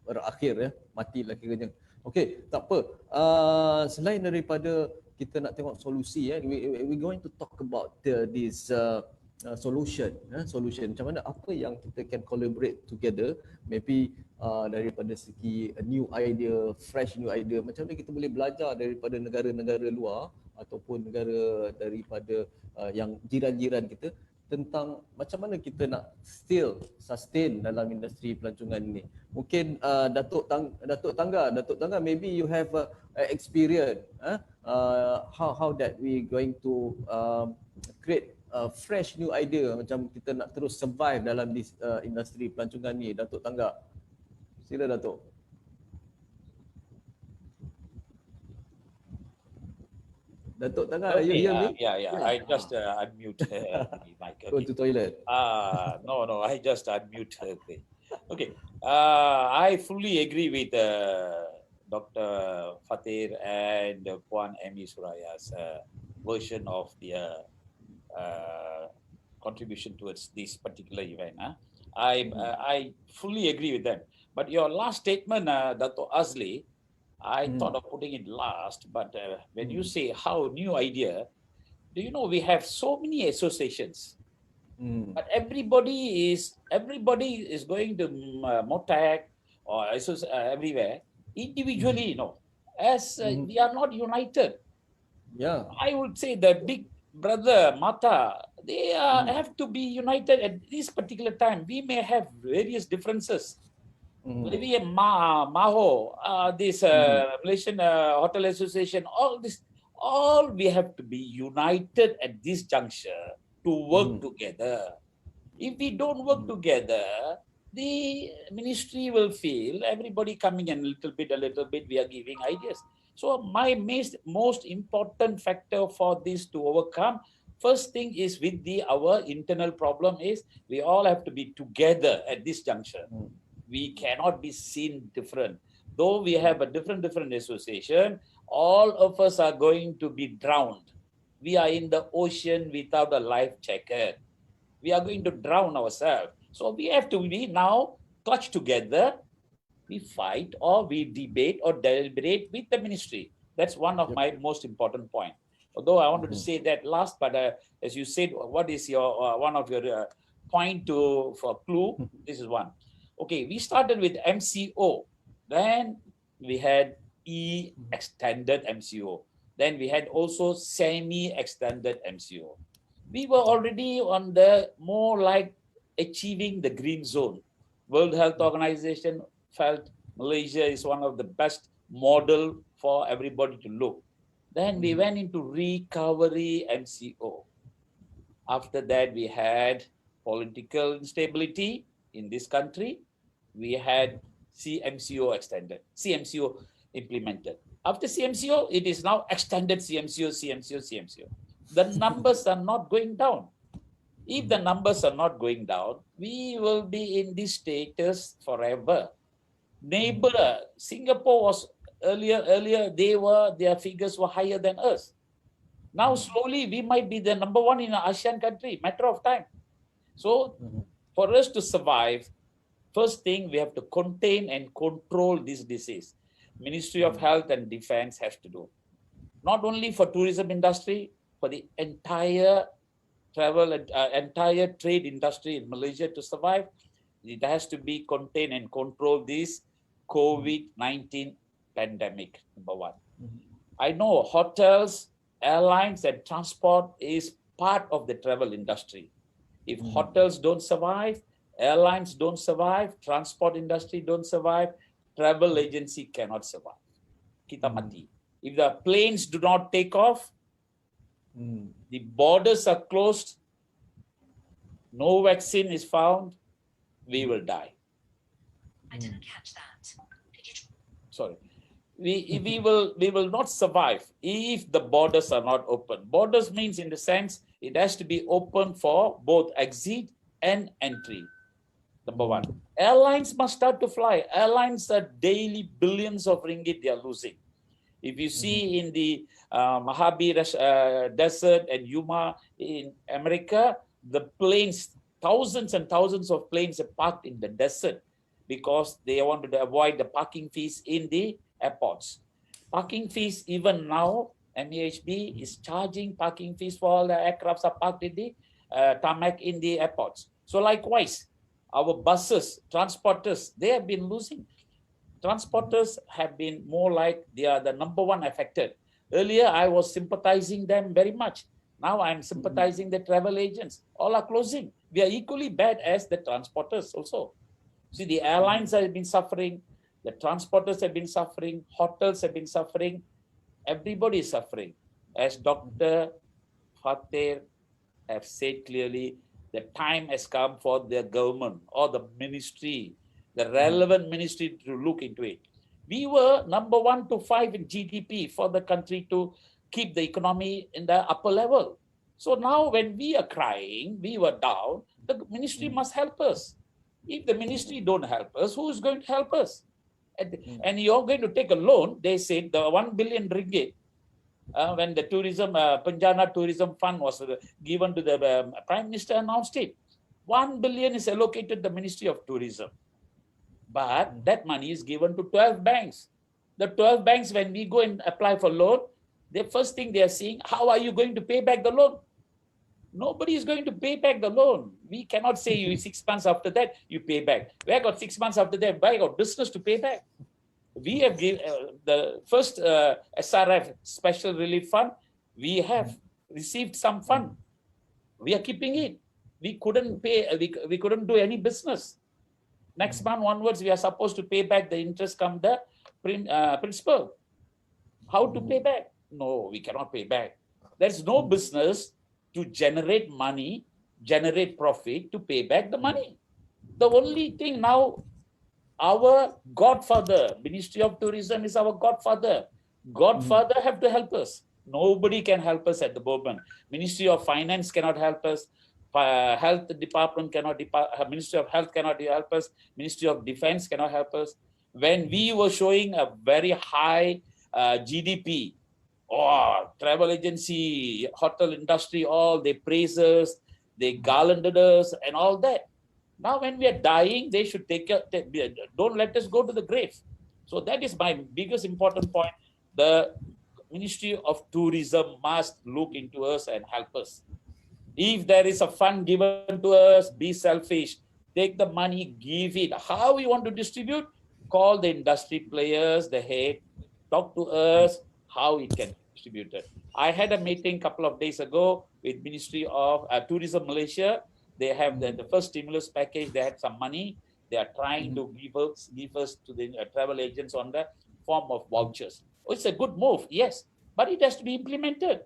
berakhir, matilah kiranya. Okey, tak apa. Selain daripada kita nak tengok solusi, we going to talk about this solution. Macam mana, apa yang kita can collaborate together, maybe daripada segi a new idea, fresh new idea, macam mana kita boleh belajar daripada negara-negara luar ataupun negara daripada yang jiran-jiran kita, tentang macam mana kita nak still sustain dalam industri pelancongan ini. Mungkin Datuk Thangga, maybe you have experience how that we going to create a fresh new idea, macam kita nak terus survive dalam this industri pelancongan ni. Datuk Thangga, sila Datuk. Datuk Thangga, Okay, you hear me? yeah. I just unmute my mic. Go to toilet. No, I just unmute. Okay. I fully agree with Dr. Fatir and Puan Emmy Suraya's version of the contribution towards this particular event. I fully agree with them. But your last statement, Dato Azli, I thought of putting it last, but when you say how new idea, do you know we have so many associations, but everybody is going to MOTAC or everywhere individually, as we are not united. Yeah. I would say the big brother Mata, they have to be united at this particular time. We may have various differences. Maybe Maho, this Malaysian Hotel Association, all we have to be united at this juncture to work together. If we don't work together, the ministry will feel everybody coming in a little bit, we are giving ideas. So my most important factor for this to overcome, first thing is with our internal problem is we all have to be together at this juncture. We cannot be seen different. Though we have a different association, all of us are going to be drowned. We are in the ocean without a life jacket. We are going to drown ourselves. So we have to be now clutch together. We fight or we debate or deliberate with the ministry. That's one of my most important points. Although I wanted to say that last, but as you said, what is your one of your point for clue? This is one. Okay, we started with MCO. Then we had extended MCO. Then we had also semi-extended MCO. We were already on the more like achieving the green zone. World Health Organization felt Malaysia is one of the best model for everybody to look. Then we went into recovery MCO. After that, we had political instability in this country. We had CMCO implemented. After CMCO, it is now extended CMCO. The numbers are not going down. If the numbers are not going down, we will be in this status forever. Neighbor, Singapore was earlier their figures were higher than us. Now slowly we might be the number one in an ASEAN country, matter of time. So for us to survive, first thing we have to contain and control this disease. Ministry of Health and Defense has to do. Not only for tourism industry, for the entire travel and entire trade industry in Malaysia to survive, it has to be contain and control this COVID-19 pandemic, number one. I know hotels, airlines and transport is part of the travel industry. If hotels don't survive, airlines don't survive, transport industry don't survive, travel agency cannot survive. Kita mati. If the planes do not take off, the borders are closed, no vaccine is found, we will die. I didn't catch that. Sorry. We will not survive if the borders are not open. Borders means in the sense It has to be open for both exit and entry. Number one. Airlines must start to fly. Airlines are daily billions of ringgit they are losing. If you see in the Mojave Desert and Yuma in America, the planes, thousands and thousands of planes are parked in the desert because they wanted to avoid the parking fees in the airports. Parking fees, even now, MAHB is charging parking fees for all the aircrafts are parked in the tarmac in the airports. So likewise, our buses, transporters, they have been losing. Transporters have been more like they are the number one affected. Earlier, I was sympathizing them very much. Now I'm sympathizing the travel agents. All are closing. We are equally bad as the transporters also. See, the airlines have been suffering. The transporters have been suffering. Hotels have been suffering. Everybody is suffering. As Dr. Fatir have said clearly, the time has come for the government or the ministry, the relevant ministry to look into it. We were number 1 to 5 in GDP for the country to keep the economy in the upper level. So now when we are crying, we were down, the ministry must help us. If the ministry don't help us, who is going to help us? And you're going to take a loan, they said the 1 billion ringgit, when the tourism, Penjana Tourism Fund was given to the Prime Minister announced it. 1 billion is allocated to the Ministry of Tourism. But that money is given to 12 banks. The 12 banks, when we go and apply for loan, the first thing they are saying, how are you going to pay back the loan? Nobody is going to pay back the loan. We cannot say you 6 months after that, you pay back. We have got 6 months after that, we got business to pay back. We have given the first SRF Special Relief Fund, we have received some fund. We are keeping it. We couldn't pay, we couldn't do any business. Next month onwards, we are supposed to pay back the interest come the principal. How to pay back? No, we cannot pay back. There's no business to generate money, generate profit to pay back the money. The only thing now, our godfather, Ministry of Tourism is our godfather. Godfather have to help us. Nobody can help us at the moment. Ministry of Finance cannot help us. Health Department cannot, Ministry of Health cannot help us. Ministry of Defense cannot help us. When we were showing a very high GDP, travel agency, hotel industry, all they praise us, they garlanded us and all that. Now when we are dying, they should take care, don't let us go to the grave. So that is my biggest important point. The Ministry of Tourism must look into us and help us. If there is a fund given to us, be selfish. Take the money, give it. How we want to distribute? Call the industry players, the head, talk to us, how it can be distributed. I had a meeting a couple of days ago with Ministry of Tourism Malaysia. They have the first stimulus package. They had some money. They are trying to give us to the travel agents on the form of vouchers. Oh, it's a good move, yes, but it has to be implemented.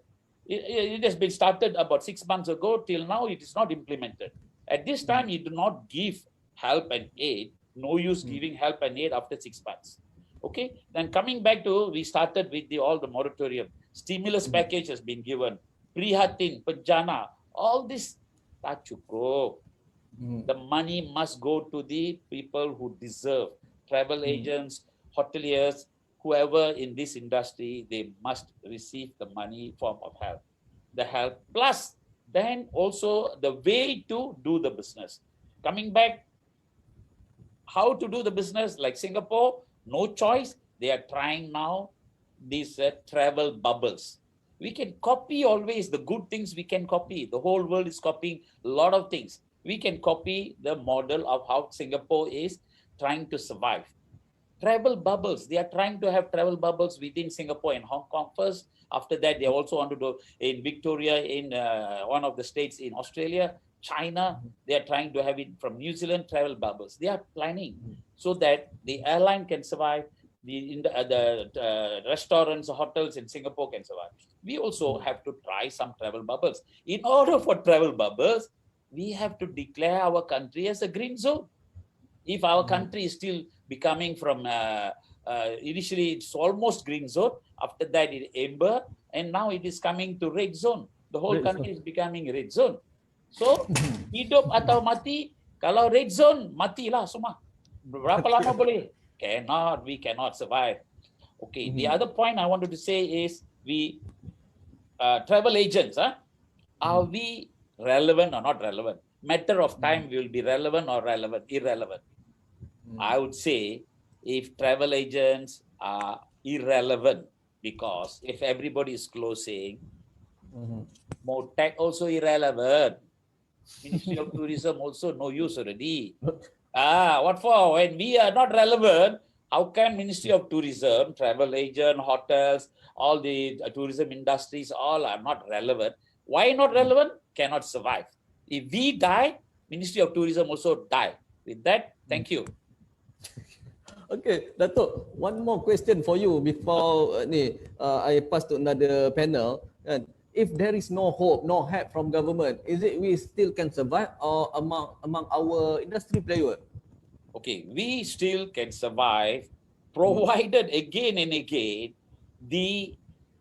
It has been started about 6 months ago. Till now, it is not implemented. At this time, you do not give help and aid. No use giving help and aid after 6 months. Okay, then coming back to, we started with all the moratorium. Stimulus package has been given. Prihatin, Penjana, all this, tak cukup. The money must go to the people who deserve. Travel agents, hoteliers, whoever in this industry, they must receive the money form of help. The help plus then also the way to do the business. Coming back, how to do the business like Singapore, no choice. They are trying now these travel bubbles. We can copy always the good things we can copy. The whole world is copying a lot of things. We can copy the model of how Singapore is trying to survive. Travel bubbles, they are trying to have travel bubbles within Singapore and Hong Kong first. After that, they also want to do in Victoria, in one of the states in Australia, China. They are trying to have it from New Zealand, travel bubbles. They are planning so that the airline can survive, the restaurants, hotels in Singapore can survive. We also have to try some travel bubbles. In order for travel bubbles, we have to declare our country as a green zone. If our country is still becoming from, initially it's almost green zone, after that it amber, and now it is coming to red zone. the whole Red country is becoming red zone. So, hidup atau mati, kalau red zone, matilah semua. Berapa lama boleh? We cannot survive. Okay, the other point I wanted to say is travel agents, are we relevant or not relevant? Matter of time will be relevant or irrelevant. I would say if travel agents are irrelevant, because if everybody is closing, more tech also irrelevant. Ministry of Tourism also no use already. What for? When we are not relevant, how can Ministry of Tourism, travel agent, hotels, all the tourism industries, all are not relevant? Why not relevant? Cannot survive. If we die, Ministry of Tourism also die. With that, thank you. Okay, Dato', one more question for you before I pass to another panel. And if there is no hope, no help from government, is it we still can survive or among our industry player? Okay, we still can survive, provided again and again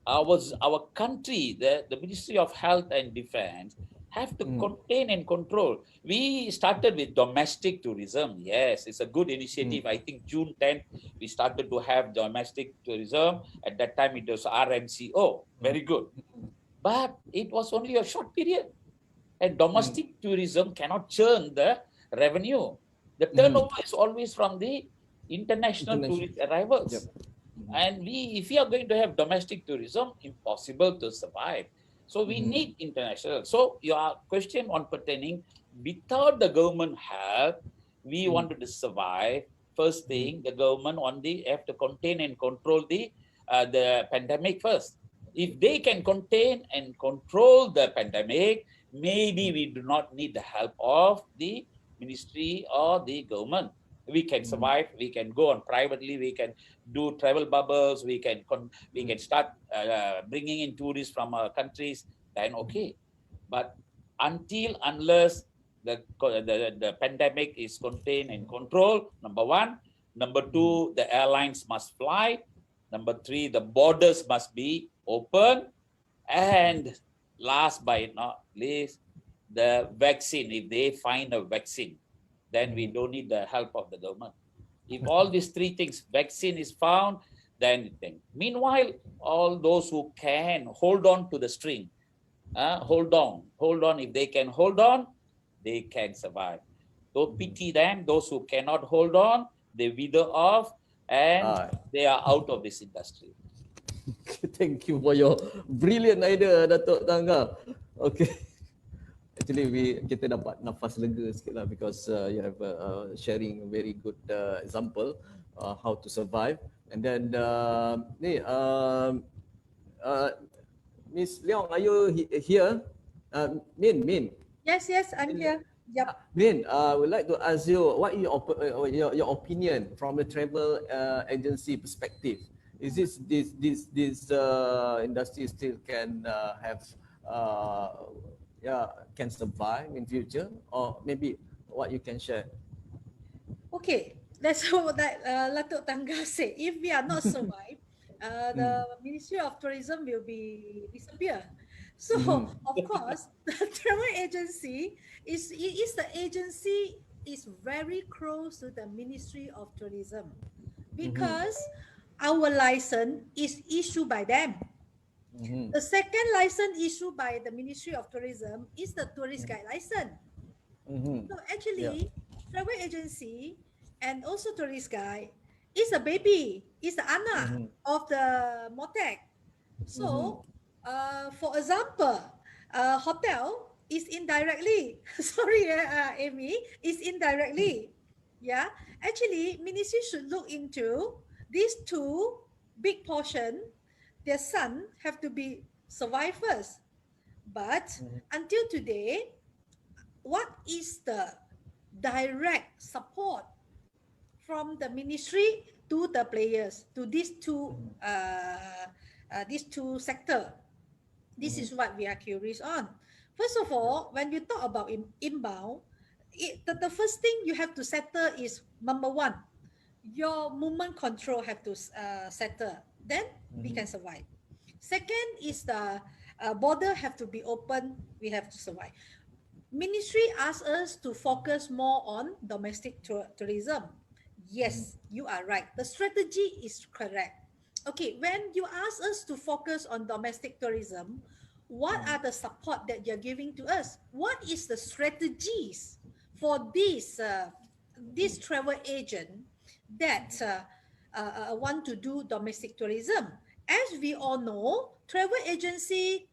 our country, the Ministry of Health and Defense, have to contain and control. We started with domestic tourism. Yes, it's a good initiative. I think June 10th, we started to have domestic tourism. At that time, it was RMCO. Very good. But it was only a short period. And domestic tourism cannot churn the revenue. The turnover is always from the international tourist arrivals. Yep. And if we are going to have domestic tourism, impossible to survive. So we need international. So your question on pertaining, without the government help, we wanted to survive. First thing, the government have to contain and control the pandemic first. If they can contain and control the pandemic, maybe we do not need the help of the ministry or the government. We can survive. We can go on privately. We can do travel bubbles. We can start bringing in tourists from our countries. Then okay, but unless the pandemic is contained and controlled, number one. Number two, the airlines must fly. Number three, the borders must be open. And last but not least, the vaccine. If they find a vaccine, then we don't need the help of the government. If all these three things, vaccine is found, then. Meanwhile, all those who can hold on to the string, hold on. If they can hold on, they can survive. Don't pity them. Those who cannot hold on, they wither off and they are out of this industry. Thank you for your brilliant idea, Dato' Thangga. Okay. Actually, kita dapat nafas lega sikit lah because you have sharing a very good example how to survive. And then Miss Leong, are you here? Min. Yes, I'm here. Yep. Min, I would like to ask you, what is your opinion from the travel agency perspective? Is this industry still can can survive in future, or maybe what you can share? Okay, that's what Dato' Thangga said. If we are not survive, the Ministry of Tourism will disappear. So of course, the travel agency is very close to the Ministry of Tourism because our license is issued by them. The second license issued by the Ministry of Tourism is the tourist guide license. So actually, travel agency and also tourist guide is a baby, is the anak of the MOTEC. So, for example, hotel is indirectly, sorry, Amy, is indirectly. Yeah, actually, ministry should look into these two big portion. Their son have to be survive first. But until today, what is the direct support from the ministry to the players, to these two sector? This is what we are curious on. First of all, when you talk about inbound, the first thing you have to settle is number one, your movement control have to settle. Then we can survive. Second is the Border have to be open. We have to survive. Ministry asks us to focus more on domestic tourism. Yes, you are right. The strategy is correct. Okay, when you ask us to focus on domestic tourism, what are the support that you're giving to us? What is the strategies for this travel agent that want to do domestic tourism? As we all know, travel agency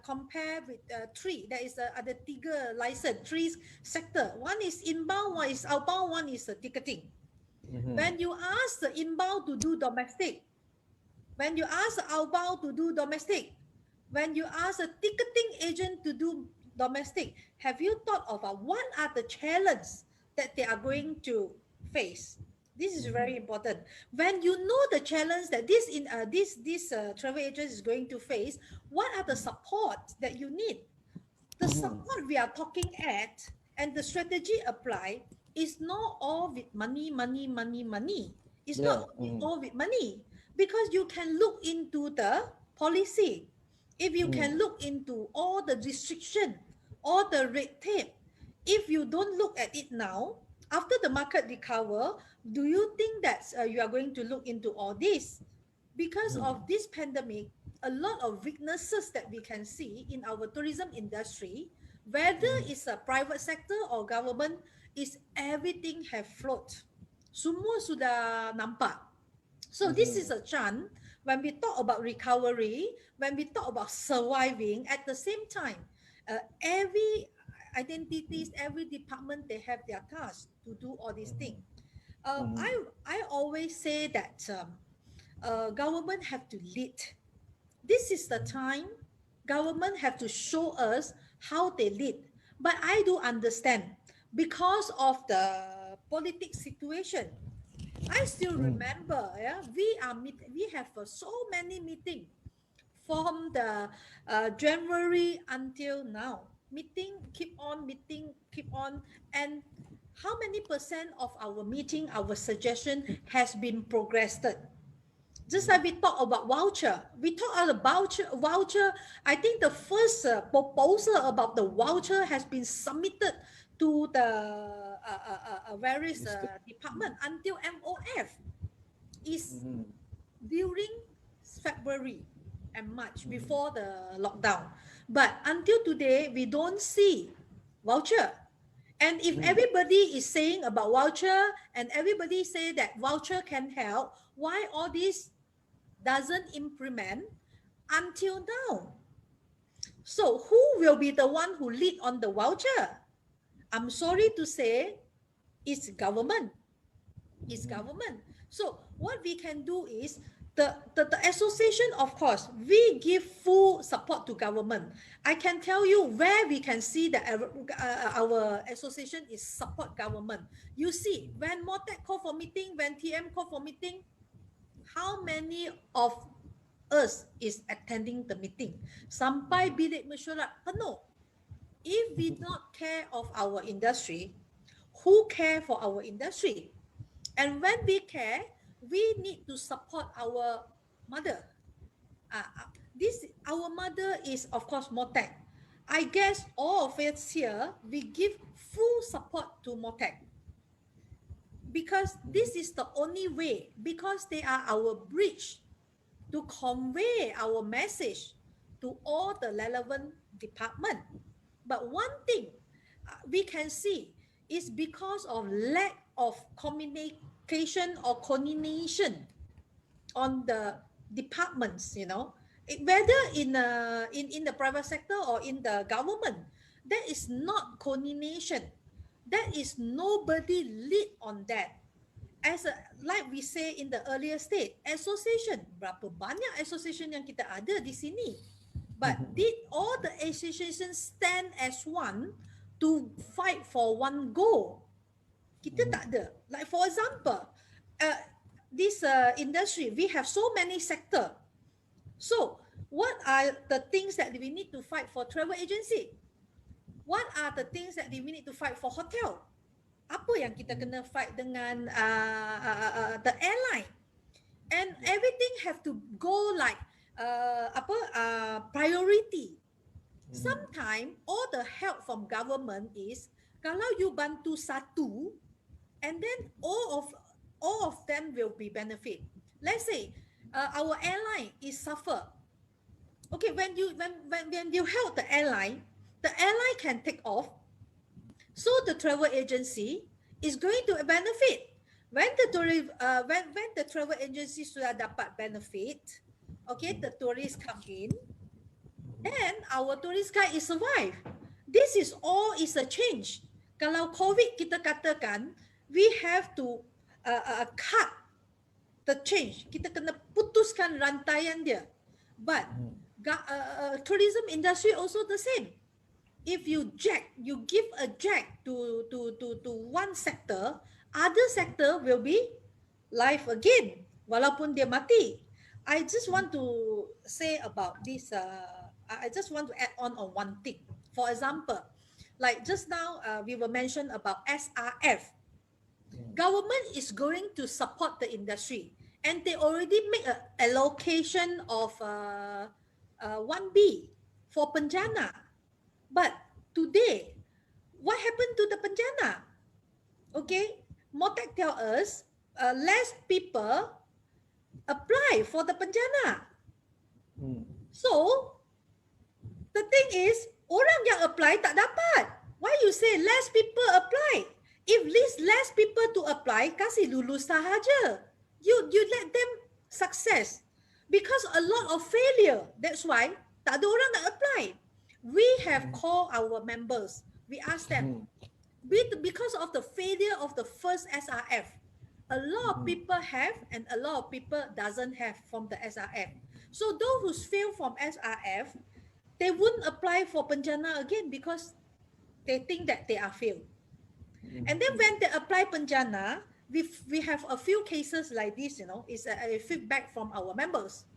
compare with three. There is ada tiga license, three sector. One is inbound, one is outbound, one is ticketing. When you ask the inbound to do domestic, when you ask the outbound to do domestic, when you ask a ticketing agent to do domestic, have you thought of what are the challenges that they are going to face? This is very important. When you know the challenge that this travel agent is going to face, what are the support that you need? The support we are talking at and the strategy apply is not all with money. It's not all with money, because you can look into the policy. If you can look into all the restriction, all the red tape, if you don't look at it now, after the market recover, do you think that you are going to look into all this? Because of this pandemic, a lot of weaknesses that we can see in our tourism industry, whether it's a private sector or government, is everything have float. Semua sudah nampak. So this is a chance when we talk about recovery, when we talk about surviving, at the same time, every identities, every department, they have their task to do all these things. I always say that government have to lead. This is the time government have to show us how they lead. But I do understand, because of the politics situation, I still remember, we have so many meetings from the January until now. Meeting keep on, and how many percent of our meeting, our suggestion has been progressed? Just like we talk about voucher, voucher. I think the first proposal about the voucher has been submitted to the various department until MOF is during February and March before the lockdown. But until today, we don't see voucher. And if everybody is saying about voucher and everybody say that voucher can help, why all this doesn't implement until now? So who will be the one who lead on the voucher? I'm sorry to say, it's government. It's government. So what we can do is, the association, of course, we give full support to government. I can tell you where we can see that our association is support government. You see, when MOTEC call for meeting, when TM call for meeting, how many of us is attending the meeting? Sampai bilik mesyuarat penuh. If we not care of our industry, who care for our industry? And when we care, we need to support our mother. Our mother is, of course, MOTEC. I guess all of us here, we give full support to MOTEC, because this is the only way, because they are our bridge to convey our message to all the relevant department. But one thing we can see is because of lack of communication or coordination on the departments, whether in the private sector or in the government, there is not coordination. There is nobody lead on that. Like we say in the earlier state, association, berapa banyak association yang kita ada di sini? But did all the associations stand as one to fight for one goal? Kita tak ada. Like for example, this industry, we have so many sector. So what are the things that we need to fight for travel agency? What are the things that we need to fight for hotel? Apa yang kita kena fight dengan the airline? And everything have to go like priority. Sometimes all the help from government is kalau you bantu satu, and then all of them will be benefit. Let's say our airline is suffer. Okay, when you help the airline can take off. So the travel agency is going to benefit. When the travel agency sudah dapat benefit, okay, the tourists come in, then our tourist guide is survive. This is all is a change. Kalau COVID kita katakan, we have to cut the change. Kita kena putuskan rantaian dia. But tourism industry also the same. If you give a jack to one sector, other sector will be live again, walaupun dia mati. I just want to say about this. I just want to add on one thing. For example, like just now we were mentioned about SRF. Government is going to support the industry, and they already make an allocation of 1B for Penjana. But today, what happened to the Penjana? Okay, Motek tell us less people apply for the Penjana. So, the thing is, orang yang apply tak dapat. Why you say less people apply? If less people to apply, kasih lulus sahaja. You let them success. Because a lot of failure. That's why tak ada orang nak apply. We have called our members. We asked them, because of the failure of the first SRF, a lot of people have and a lot of people doesn't have from the SRF. So those who fail from SRF, they wouldn't apply for Penjana again because they think that they are failed. And then when they apply Penjana, we have a few cases like this, it's a feedback from our members.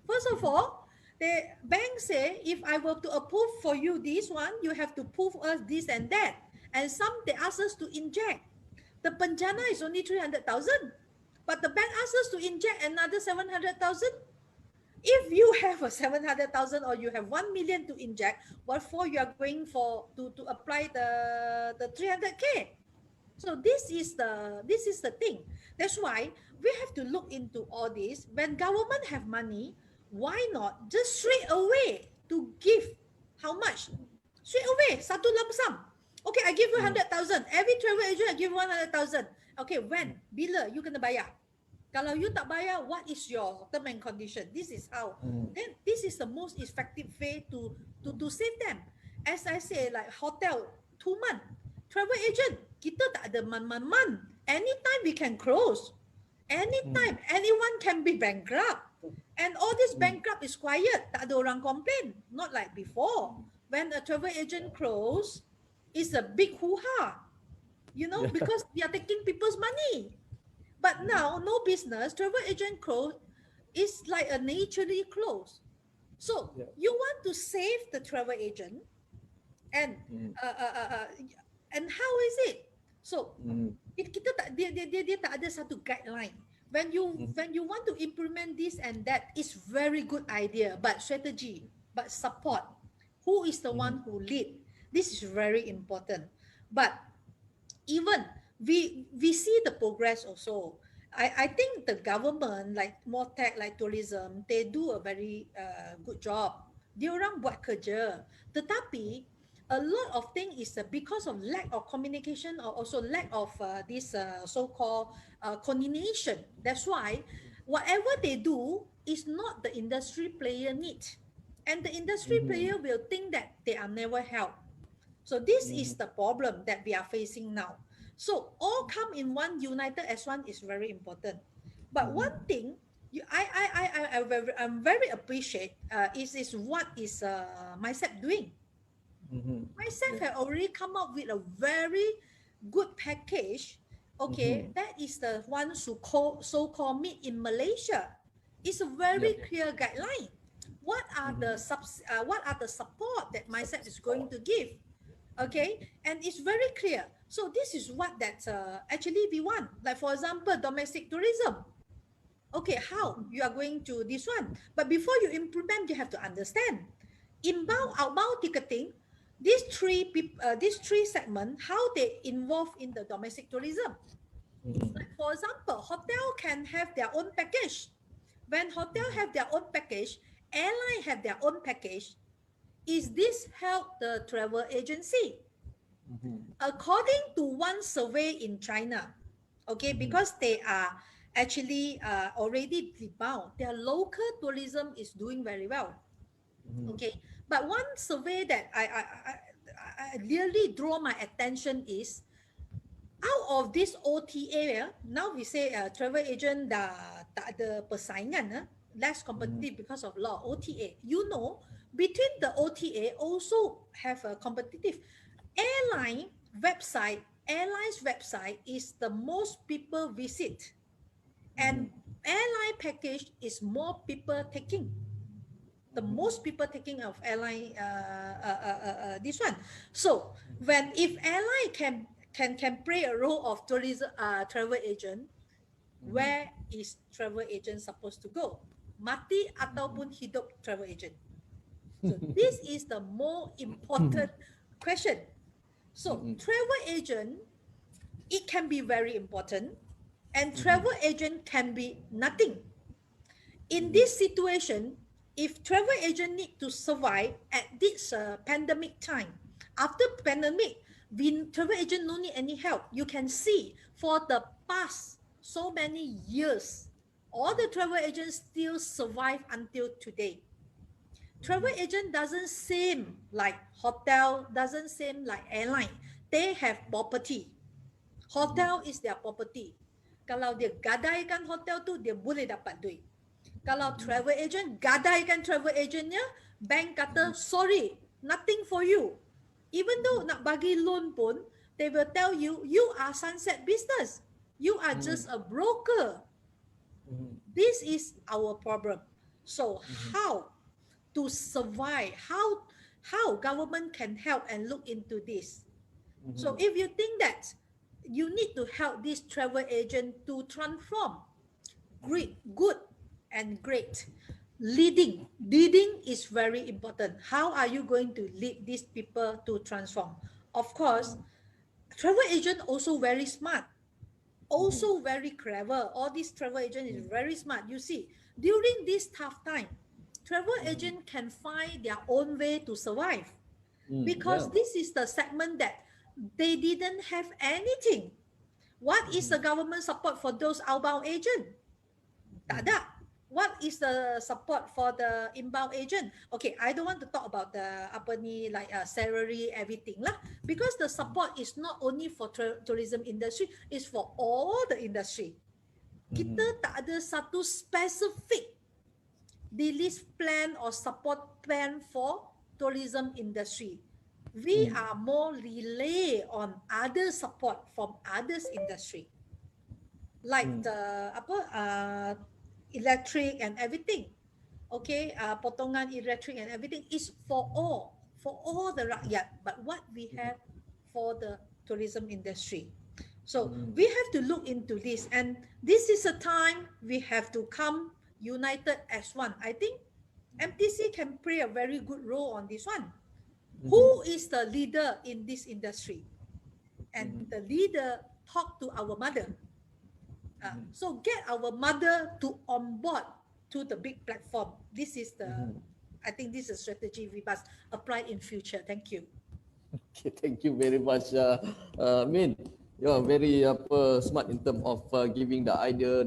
First of all, the bank say, if I were to approve for you this one, you have to prove us this and that. And some, they ask us to inject. The Penjana is only 300,000. But the bank asks us to inject another 700,000. If you have a 700,000 or you have 1 million to inject, what for you are going for to apply the 300K? So this is the thing. That's why we have to look into all this. When government have money, why not just straight away to give how much? Straight away, satu lump sum. Okay, I give you 100,000. Every travel agent I give 100,000. Okay, when? Bila you kena bayar? Kalau you tak bayar, what is your term and condition? This is how. Then this is the most effective way to save them. As I say, like hotel, 2 months. Travel agent, kita tak ada man. Anytime we can close. Anytime, anyone can be bankrupt. And all this bankrupt is quiet. Tak ada orang complain. Not like before. When a travel agent close, it's a big hoo-ha. Because they are taking people's money. But now, no business, travel agent close is like a naturally close. So you want to save the travel agent, and how is it? So kita tak dia tak ada satu guideline. When you want to implement this and that, it's very good idea, but strategy, but support. Who is the one who lead? This is very important. But even we see the progress also. I think the government, like Motek, like tourism, they do a very good job. Diorang buat kerja. Tetapi a lot of things is because of lack of communication or also lack of this so-called coordination. That's why whatever they do is not the industry player need. And the industry player will think that they are never helped. So this is the problem that we are facing now. So all come in one, united as one is very important. But one thing I'm very appreciate is what is myself doing. Myself have already come up with a very good package. Okay, that is the one so-called Meet in Malaysia. It's a very clear guideline. What are the support that myself is going to give? Okay, and it's very clear. So this is what that actually we want. Like for example, domestic tourism. Okay, how you are going to this one? But before you implement, you have to understand inbound, outbound ticketing. These three segment, how they involve in the domestic tourism. Like for example, hotel can have their own package. When hotel have their own package, airline have their own package. Is this help the travel agency? According to one survey in China, okay, because they are actually already rebound, their local tourism is doing very well. Okay, but one survey that I really draw my attention is out of this OTA, now we say travel agent tak ada persaingan, less competitive because of law OTA. You know, between the OTA also have a competitive airlines website is the most people visit, and airline package is more people taking. The most people taking of airline this one. So when if airline can play a role of tourism travel agent, where is travel agent supposed to go? Mati ataupun hidup travel agent? So this is the more important question. So travel agent, it can be very important, and travel agent can be nothing. In this situation, if travel agent need to survive at this pandemic time, after pandemic, travel agent no need any help. You can see for the past so many years, all the travel agents still survive until today. Travel agent doesn't seem like hotel, doesn't seem like airline. They have property. Hotel is their property. Kalau dia gadaikan hotel tu, dia boleh dapat duit. Kalau travel agent, gadaikan travel agentnya, bank kata, sorry, nothing for you. Even though nak bagi loan pun, they will tell you, you are sunset business. You are just a broker. This is our problem. So how to survive? How government can help and look into this? So if you think that you need to help this travel agent to transform good and great. Leading is very important. How are you going to lead these people to transform? Of course, travel agent also very smart, also very clever. All these travel agent is very smart. You see, during this tough time, travel agent can find their own way to survive, because this is the segment that they didn't have anything. What is the government support for those outbound agent? Tak ada. What is the support for the inbound agent? Okay, I don't want to talk about the salary, everything lah, because the support is not only for tourism industry, it's for all the industry. Kita tak ada satu specific release plan or support plan for tourism industry. We are more rely on other support from others industry, like the electric and everything. Okay, potongan electric and everything is for all the rakyat. But what we have for the tourism industry. So we have to look into this, and this is a time we have to come united as one. I think MTC can play a very good role on this one. Who is the leader in this industry? And the leader talk to our mother. So get our mother to onboard to the big platform. This is the, I think this is a strategy we must apply in future. Thank you. Okay, thank you very much, Min. You are very smart in terms of giving the idea,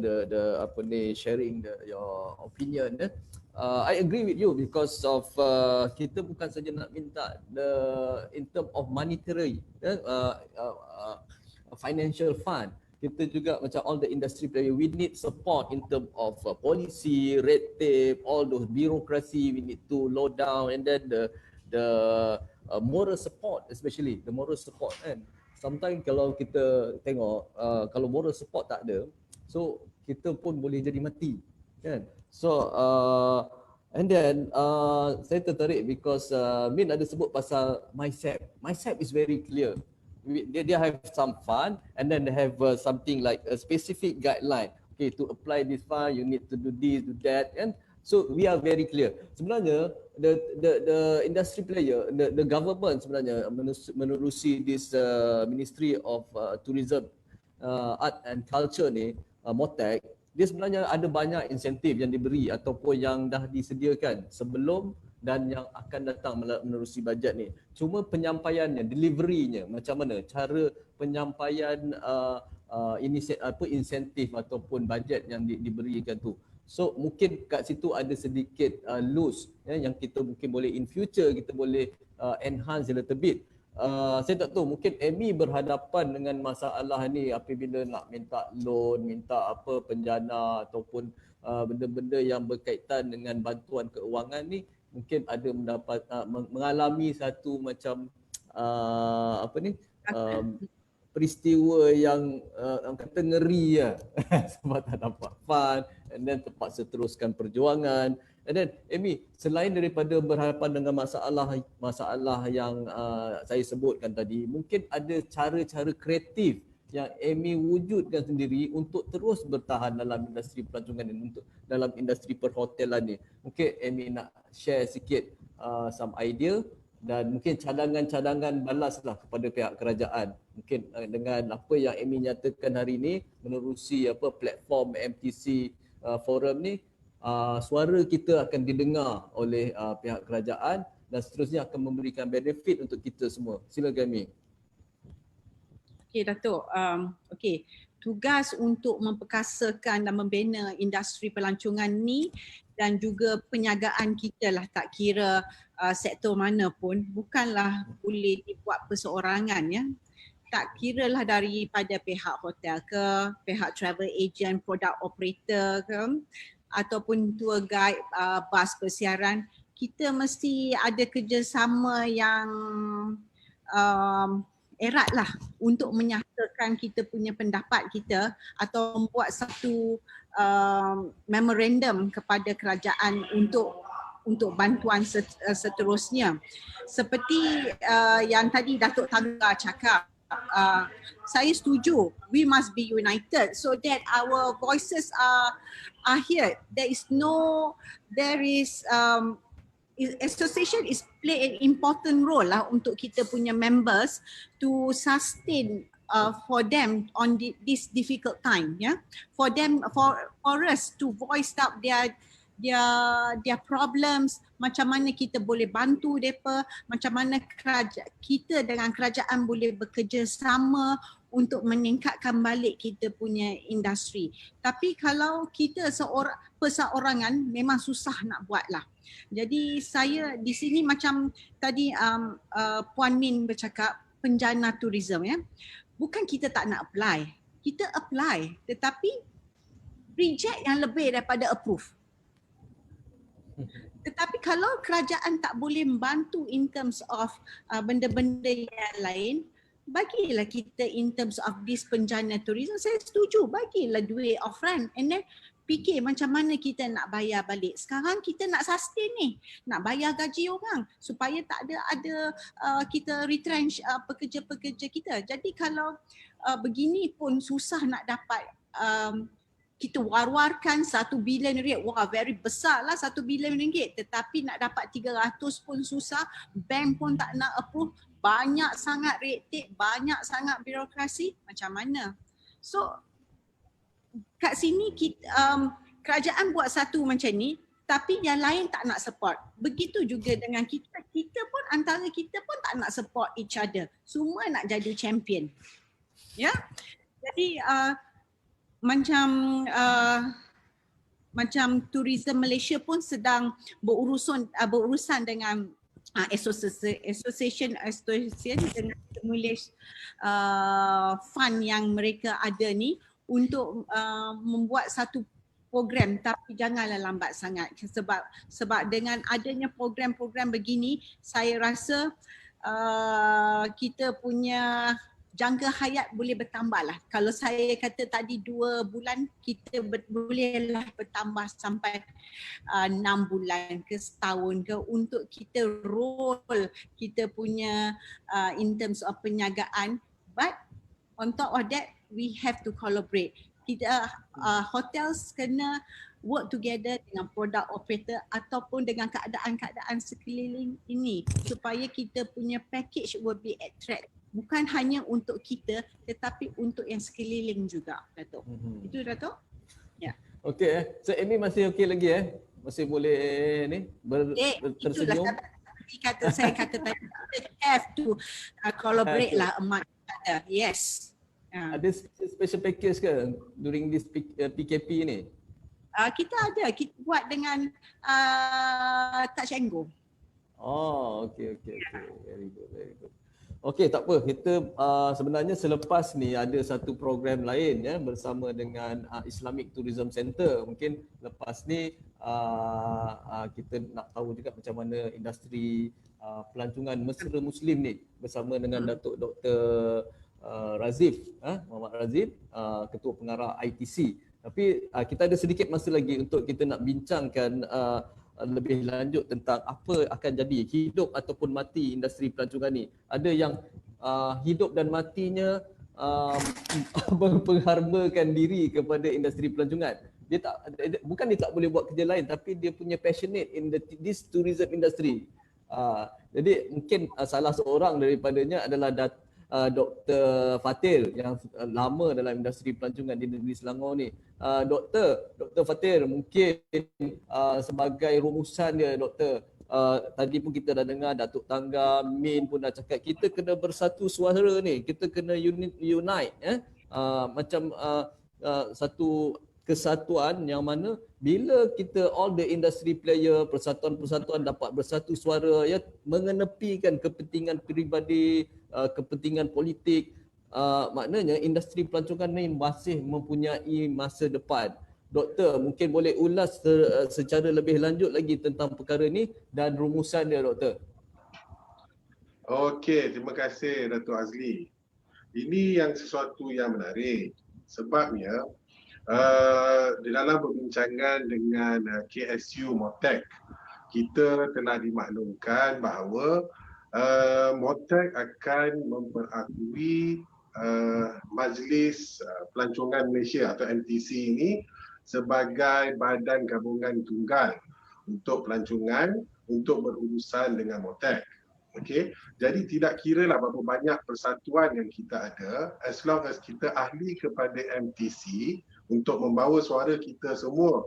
sharing your opinion. I agree with you because of kita bukan saja nak minta in terms of monetary, financial fund. Kita juga macam all the industry player, we need support in terms of policy, red tape, all those bureaucracy we need to low down, and then the moral support, especially the moral support kan. Sometimes kalau kita tengok kalau moral support tak ada, so kita pun boleh jadi mati kan. So and then saya tertarik because Min ada sebut pasal MySap is very clear. They have some fun, and then they have something like a specific guideline. Okay, okay, to apply this fund you need to do this, do that, and so we are very clear. Sebenarnya the industry player, the government sebenarnya menerusi this Ministry of Tourism, Art and Culture ni, MOTEC, dia sebenarnya ada banyak insentif yang diberi ataupun yang dah disediakan sebelum dan yang akan datang menerusi bajet ni. Cuma penyampaiannya, deliverynya macam mana, cara penyampaian insentif ataupun bajet yang diberikan tu. So mungkin kat situ ada sedikit loose yang kita mungkin boleh in future kita boleh enhance a little bit. Saya tak tahu, mungkin Emmy berhadapan dengan masalah ni apabila nak minta loan, minta penjana ataupun benda-benda yang berkaitan dengan bantuan keuangan ni, mungkin ada mengalami satu macam peristiwa yang kata ngeri lah sebab tak dapat fund and then terpaksa teruskan perjuangan. And then Emmy, selain daripada berhadapan dengan masalah yang saya sebutkan tadi, mungkin ada cara-cara kreatif yang Emmy wujudkan sendiri untuk terus bertahan dalam industri pelancongan dan untuk dalam industri perhotelan ni. Mungkin Emmy nak share sikit some idea dan mungkin cadangan-cadangan balaslah kepada pihak kerajaan. Mungkin dengan apa yang Emmy nyatakan hari ini menerusi platform MTC forum ni, suara kita akan didengar oleh pihak kerajaan dan seterusnya akan memberikan benefit untuk kita semua. Silakan Emmy. Okey Datuk, tugas untuk memperkasakan dan membina industri pelancongan ni dan juga penyagaan kita lah, tak kira sektor mana pun, bukanlah boleh dibuat perseorangan ya. Tak kira lah daripada pihak hotel ke, pihak travel agent, product operator ke, ataupun tour guide, bas persiaran, kita mesti ada kerjasama yang erat lah untuk menyatakan kita punya pendapat kita atau membuat satu memorandum kepada kerajaan untuk bantuan seterusnya. Seperti yang tadi Dato Thangga cakap, saya setuju, we must be united so that our voices are heard. Association is play an important role lah untuk kita punya members to sustain for them on this difficult time, yeah. For us to voice out their problems, macam mana kita boleh bantu mereka, macam mana kita dengan kerajaan boleh bekerjasama untuk meningkatkan balik kita punya industri. Tapi kalau kita perseorangan memang susah nak buat lah. Jadi saya di sini macam tadi Puan Min bercakap, penjana tourism ya. Bukan kita tak nak apply. Kita apply tetapi reject yang lebih daripada approve. Tetapi kalau kerajaan tak boleh membantu in terms of benda-benda yang lain, bagilah kita in terms of this penjana tourism, saya setuju, bagilah duit off-run and then fikir macam mana kita nak bayar balik. Sekarang kita nak sustain ni, nak bayar gaji orang supaya tak ada kita retrench pekerja-pekerja kita. Jadi kalau begini pun susah nak dapat, kita war-warkan 1 bilion ringgit, wah very besar lah 1 bilion ringgit, tetapi nak dapat 300 pun susah, bank pun tak nak approve, banyak sangat red tape, banyak sangat birokrasi, macam mana? So kat sini kerajaan buat satu macam ni tapi yang lain tak nak support. Begitu juga dengan kita pun antara kita pun tak nak support each other. Semua nak jadi champion. Ya. Jadi macam tourism Malaysia pun sedang berurusan dengan association dengan stimulus fund yang mereka ada ni untuk membuat satu program, tapi janganlah lambat sangat sebab dengan adanya program-program begini saya rasa kita punya jangka hayat boleh bertambah lah. Kalau saya kata tadi 2 bulan, kita bolehlah bertambah sampai 6 bulan ke setahun ke untuk kita roll kita punya in terms of penyagaan. But on top of that, we have to collaborate. kita hotels kena work together dengan product operator ataupun dengan keadaan-keadaan sekeliling ini supaya kita punya package will be attract bukan hanya untuk kita tetapi untuk yang sekeliling juga, Dato'. Itu Dato'? Ya. Okey So Emmy masih okey lagi Masih boleh ni tersenyum. Itulah saya kata tadi have to collaborate lah among each other. Yes. Ada special package ke during this PKP ni? Kita ada, kita buat dengan touch and go. Oh, okey. Very good. Okey, tak apa. Kita sebenarnya selepas ni ada satu program lain bersama dengan Islamic Tourism Center. Mungkin lepas ni kita nak tahu juga macam mana industri pelancongan mesra Muslim ni bersama dengan Datuk Dr. Razif, Muhammad Razif, Ketua Pengarah ITC. Tapi kita ada sedikit masa lagi untuk kita nak bincangkan lebih lanjut tentang apa akan jadi hidup ataupun mati industri pelancongan ni. Ada yang hidup dan matinya mengharbakan diri kepada industri pelancongan. Dia tak boleh buat kerja lain tapi dia punya passionate in this tourism industry. Jadi mungkin salah seorang daripadanya adalah Dr. Fatir yang lama dalam industri pelancongan di negeri Selangor ni. Dr. Fatir mungkin sebagai rumusan dia Doktor, tadi pun kita dah dengar Datuk Tangga, Min pun dah cakap kita kena bersatu suara ni, kita kena unite macam satu kesatuan yang mana bila kita all the industry player, persatuan-persatuan dapat bersatu suara mengenepikan kepentingan peribadi, kepentingan politik, maknanya industri pelancongan ni masih mempunyai masa depan. Doktor mungkin boleh ulas secara lebih lanjut lagi tentang perkara ni dan rumusan dia, Doktor. Okey, terima kasih Dato Azli. Ini yang sesuatu yang menarik sebabnya di dalam perbincangan dengan KSU Motek, kita telah dimaklumkan bahawa Motek akan memperakui Majlis Pelancongan Malaysia atau MTC ini sebagai badan gabungan tunggal untuk pelancongan untuk berurusan dengan Motek. Okey, jadi tidak kira lah berapa banyak persatuan yang kita ada, as long as kita ahli kepada MTC untuk membawa suara kita semua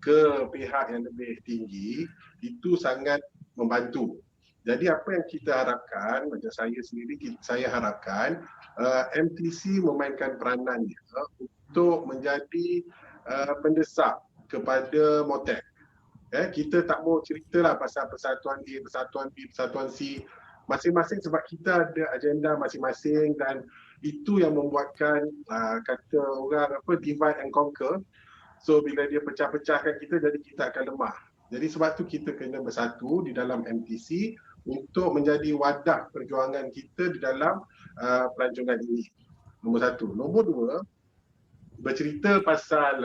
ke pihak yang lebih tinggi, itu sangat membantu. Jadi apa yang kita harapkan, macam saya sendiri, saya harapkan MTC memainkan peranannya untuk menjadi pendesak kepada Motek. Kita tak mau ceritalah pasal persatuan A, persatuan B, persatuan C masing-masing sebab kita ada agenda masing-masing dan itu yang membuatkan kata orang divide and conquer. So bila dia pecah-pecahkan kita, jadi kita akan lemah. Jadi sebab tu kita kena bersatu di dalam MTC untuk menjadi wadah perjuangan kita di dalam pelancongan ini. Nombor satu. Nombor dua, bercerita pasal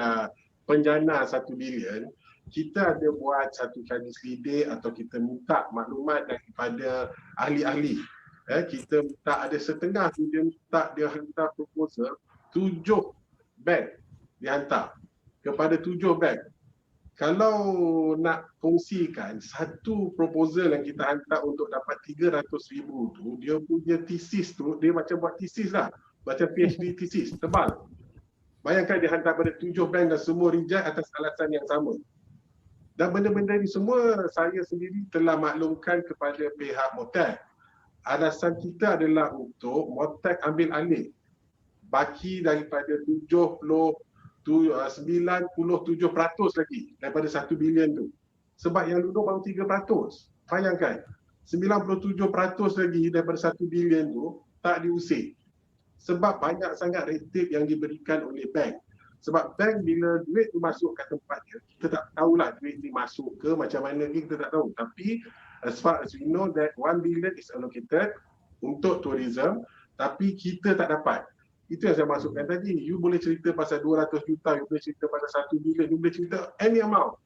penjana 1 bilion, kita ada buat satu kaji selidik atau kita minta maklumat daripada ahli-ahli. Kita minta ada setengah tu dia minta dia hantar proposal 7 bank dihantar kepada 7 bank. Kalau nak kongsikan satu proposal yang kita hantar untuk dapat 300,000 tu, dia punya thesis tu dia macam buat thesis lah, macam PhD thesis tebal. Bayangkan dia hantar pada 7 bank dan semua reject atas alasan yang sama. Dan benda-benda ni semua saya sendiri telah maklumkan kepada pihak Motek. Alasan kita adalah untuk Motek ambil alih baki daripada 97% lagi daripada 1 bilion tu. Sebab yang duduk baru 3%. Bayangkan, 97% lagi daripada 1 bilion tu tak diusir. Sebab banyak sangat rate yang diberikan oleh bank. Sebab bank bila duit tu masuk ke tempat dia, kita tak tahulah duit ni masuk ke macam mana ni, kita tak tahu. Tapi as far as we know that 1 billion is allocated untuk tourism, tapi kita tak dapat. Itu yang saya masukkan tadi. You boleh cerita pasal 200 juta, you boleh cerita pasal 1 billion, you boleh cerita any amount.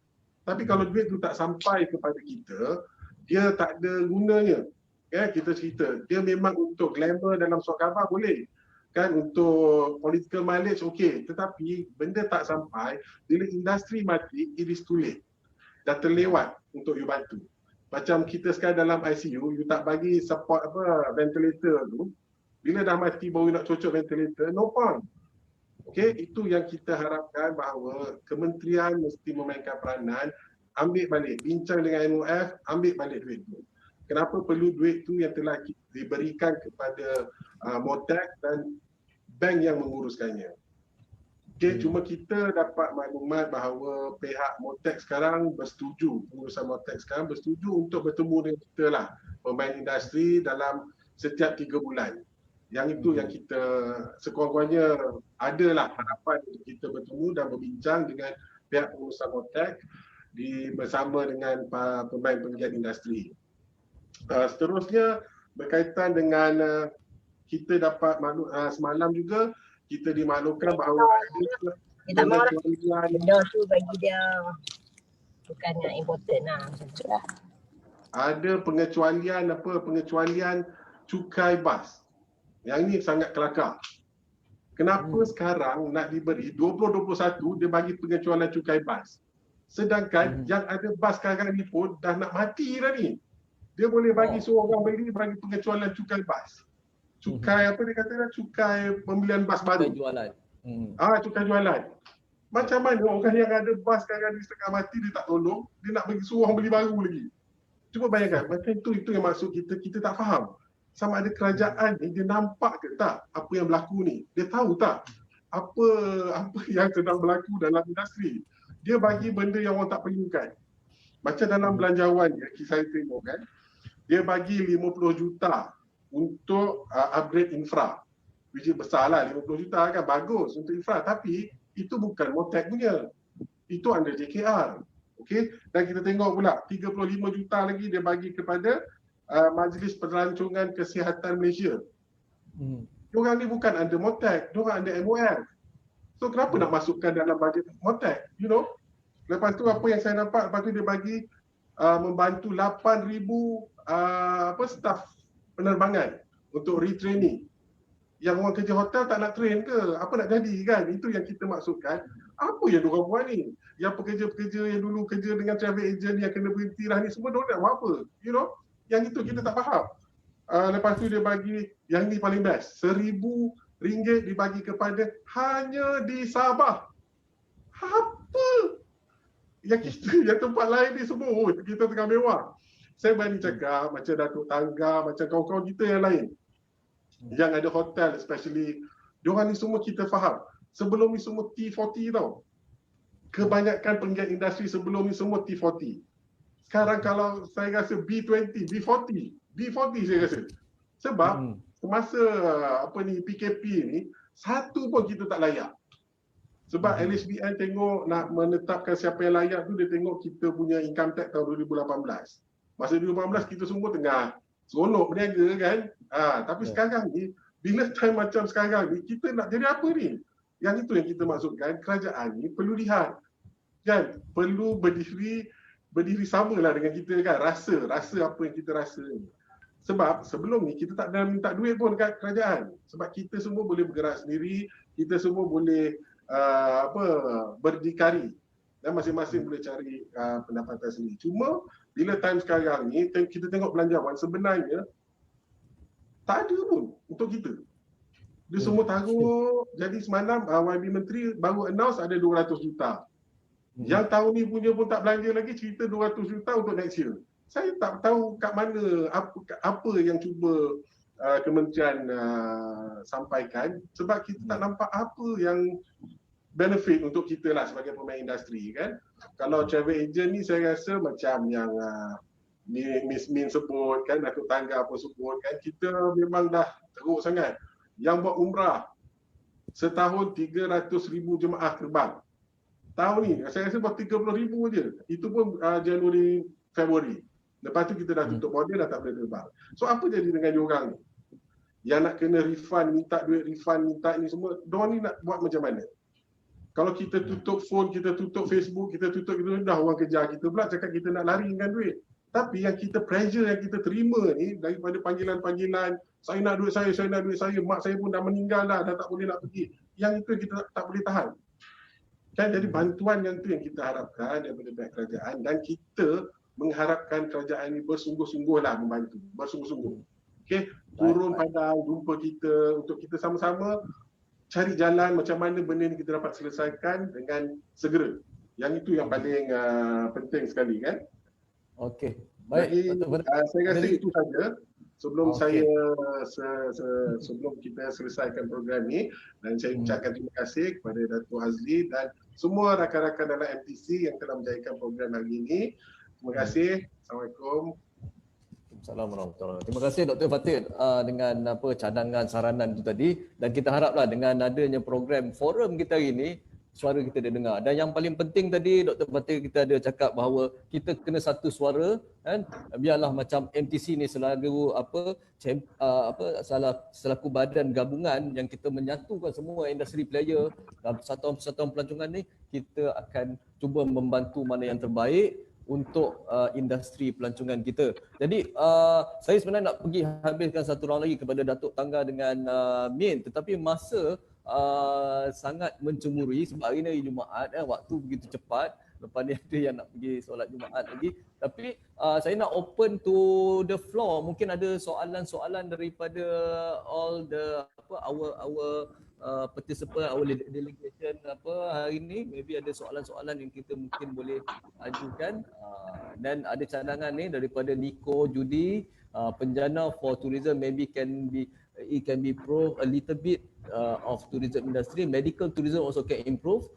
Tapi kalau duit tu tak sampai kepada kita, dia tak ada gunanya. Kita cerita, dia memang untuk glamour dalam surat khabar boleh. kan, untuk political mileage okey, tetapi benda tak sampai, bila industri mati, it is too late. Dah terlewat untuk you bantu. Macam kita sekarang dalam ICU, you tak bagi support ventilator tu, bila dah mati baru nak cocok ventilator, no point. Okey, itu yang kita harapkan, bahawa kementerian mesti memainkan peranan, ambil balik, bincang dengan MOF, ambil balik duit tu. Kenapa perlu duit tu yang telah diberikan kepada Motek dan bank yang menguruskannya. Okay, cuma kita dapat maklumat bahawa pihak Motek sekarang bersetuju, pengurusan Motek sekarang bersetuju untuk bertemu dengan kita lah, pemain industri dalam setiap 3 bulan. Yang itu yang kita sekurang-kurangnya adalah harapan untuk kita bertemu dan berbincang dengan pihak pengurusan Motek bersama dengan pemain penggiat industri. Seterusnya berkaitan dengan kita dapat maklum semalam juga kita dimaklumkan bahawa dia tak mau lah. Benda tu bagi dia bukan yang important lah. Ada pengecualian cukai bas. Yang ini sangat kelakar. Kenapa sekarang nak diberi 2021 dia bagi pengecualian cukai bas. Sedangkan yang ada bas sekarang ni pun dah nak mati dah ni. Dia boleh bagi suruh orang beli, bagi pengecualian cukai bas. Cukai apa dia kata dah? Cukai pembelian bas baru. Cukai jualan. Cukai jualan. Macam mana orang yang ada bas sekarang ni setengah mati dia tak tolong, dia nak bagi suruh orang beli baru lagi. Cuba bayangkan, macam itu yang maksud kita tak faham. Sama ada kerajaan ni dia nampak ke tak apa yang berlaku ni? Dia tahu tak apa yang sedang berlaku dalam industri? Dia bagi benda yang orang tak perlukan. Macam dalam belanjawan saya tengok kan, dia bagi 50 juta untuk upgrade infra. Which is besar lah, 50 juta kan bagus untuk infra. Tapi itu bukan Motek punya. Itu under JKR. Okay? Dan kita tengok pula 35 juta lagi dia bagi kepada Majlis Pelancongan Kesihatan Malaysia. Diorang ni bukan under Motek, diorang under MOF. So kenapa nak masukkan dalam bajet Motek? You know? Lepas tu apa yang saya nampak, lepas tu dia bagi membantu 8,000 staff penerbangan untuk retraining. Yang orang kerja hotel tak nak train ke? Apa nak jadi kan? Itu yang kita maksudkan. Apa yang diorang buat ni? Yang pekerja-pekerja yang dulu kerja dengan travel agent yang kena berhenti lah ni semua diorang nak buat apa? You know? Yang itu kita tak faham. Lepas tu dia bagi, yang ni paling best, RM1,000 dibagi kepada hanya di Sabah. Apa? Yang tempat lain ni semua, kita tengah mewah. Saya berani cakap macam Dato Thangga, macam kawan-kawan kita yang lain. Yang ada hotel especially, diorang ni semua kita faham. Sebelum ni semua T40 tau. Kebanyakan penggiat industri sebelum ni semua T40. Sekarang kalau saya rasa B20, B40 saya rasa. Sebab semasa PKP ni, satu pun kita tak layak. Sebab LHDN tengok nak menetapkan siapa yang layak tu, dia tengok kita punya income tax tahun 2018. Masa 2018 kita semua tengah seronok berniaga kan. Tapi sekarang ni, bila time macam sekarang ni, kita nak jadi apa ni? Yang itu yang kita maksudkan, kerajaan ni perlu lihat. Kan? Perlu berdiri samalah dengan kita kan. Rasa apa yang kita rasa ni. Sebab sebelum ni kita tak ada minta duit pun dekat kerajaan. Sebab kita semua boleh bergerak sendiri, kita semua boleh berdikari dan masing-masing boleh cari pendapatan sendiri. Cuma bila time sekarang ni kita tengok belanjawan sebenarnya tak ada pun untuk kita. Dia semua taruh. Jadi semalam YB Menteri baru announce ada 200 juta. Yang tahun ni punya pun tak belanja lagi, cerita 200 juta untuk next year. Saya tak tahu kat mana apa yang cuba kementerian sampaikan, sebab kita tak nampak apa yang benefit untuk kita lah sebagai pemain industri kan. Kalau travel agent ni saya rasa macam yang Miss Min sebut kan, Dato Thangga apa sebut kan, kita memang dah teruk sangat. Yang buat umrah setahun 300,000 jemaah terbang. Tahun ni saya rasa buat 30,000 je. Itu pun Januari, Februari. Lepas tu kita dah tutup border, dah tak boleh terbang. So apa jadi dengan diorang ni? Yang nak kena refund, minta duit refund, minta ni semua, diorang ni nak buat macam mana? Kalau kita tutup phone, kita tutup Facebook, kita tutup itu, dah orang kejar kita pula cakap kita nak lari dengan duit. Tapi yang kita pressure yang kita terima ni daripada panggilan-panggilan saya nak duit saya, mak saya pun dah meninggal dah tak boleh nak pergi. Yang itu kita tak boleh tahan. Kan, jadi bantuan yang tu yang kita harapkan daripada pihak kerajaan, dan kita mengharapkan kerajaan ini bersungguh-sungguhlah membantu, bersungguh-sungguh. Okey, turun padang, jumpa kita untuk kita sama-sama cari jalan macam mana benda ni kita dapat selesaikan dengan segera. Yang itu yang paling penting sekali kan. Okey. Baik. Jadi, saya rasa itu saja sebelum saya sebelum kita selesaikan program ni, dan saya ucapkan terima kasih kepada Dato Azli dan semua rakan-rakan dalam MTC yang telah menjayakan program hari ini. Terima kasih. Assalamualaikum. Assalamualaikum. Terima kasih Dr. Fatin dengan cadangan saranan itu tadi, dan kita haraplah dengan adanya program forum kita hari ini suara kita didengar. Dan yang paling penting tadi Dr. Fatin kita ada cakap bahawa kita kena satu suara kan. Biarlah macam MTC ni selaku selaku badan gabungan yang kita menyatukan semua industri player dalam persatuan pelancongan ni, kita akan cuba membantu mana yang terbaik untuk industri pelancongan kita. Jadi saya sebenarnya nak pergi habiskan satu round lagi kepada Datuk Thangga dengan Mint, tetapi masa sangat mencemburui sebab hari ni Jumaat, waktu begitu cepat. Lepas ni ada yang nak pergi solat Jumaat lagi. Tapi saya nak open to the floor. Mungkin ada soalan-soalan daripada all the our participant, our delegation hari ni. Maybe ada soalan-soalan yang kita mungkin boleh ajukan. Dan ada cadangan ni daripada Nico Judi, penjana for tourism maybe it can be improve a little bit of tourism industry. Medical tourism also can improve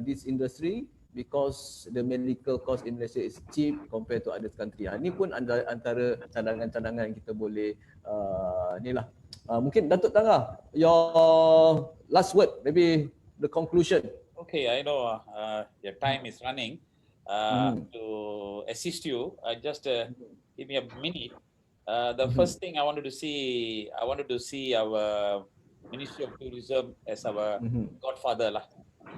this industry because the medical cost in Malaysia is cheap compared to other country. Ini pun antara cadangan-cadangan yang kita boleh inilah. Mungkin Datuk Thangga, your last word, maybe the conclusion. Okay, I know your time is running. To assist you, just give me a minute. The first thing I wanted to see our Ministry of Tourism as our godfather lah.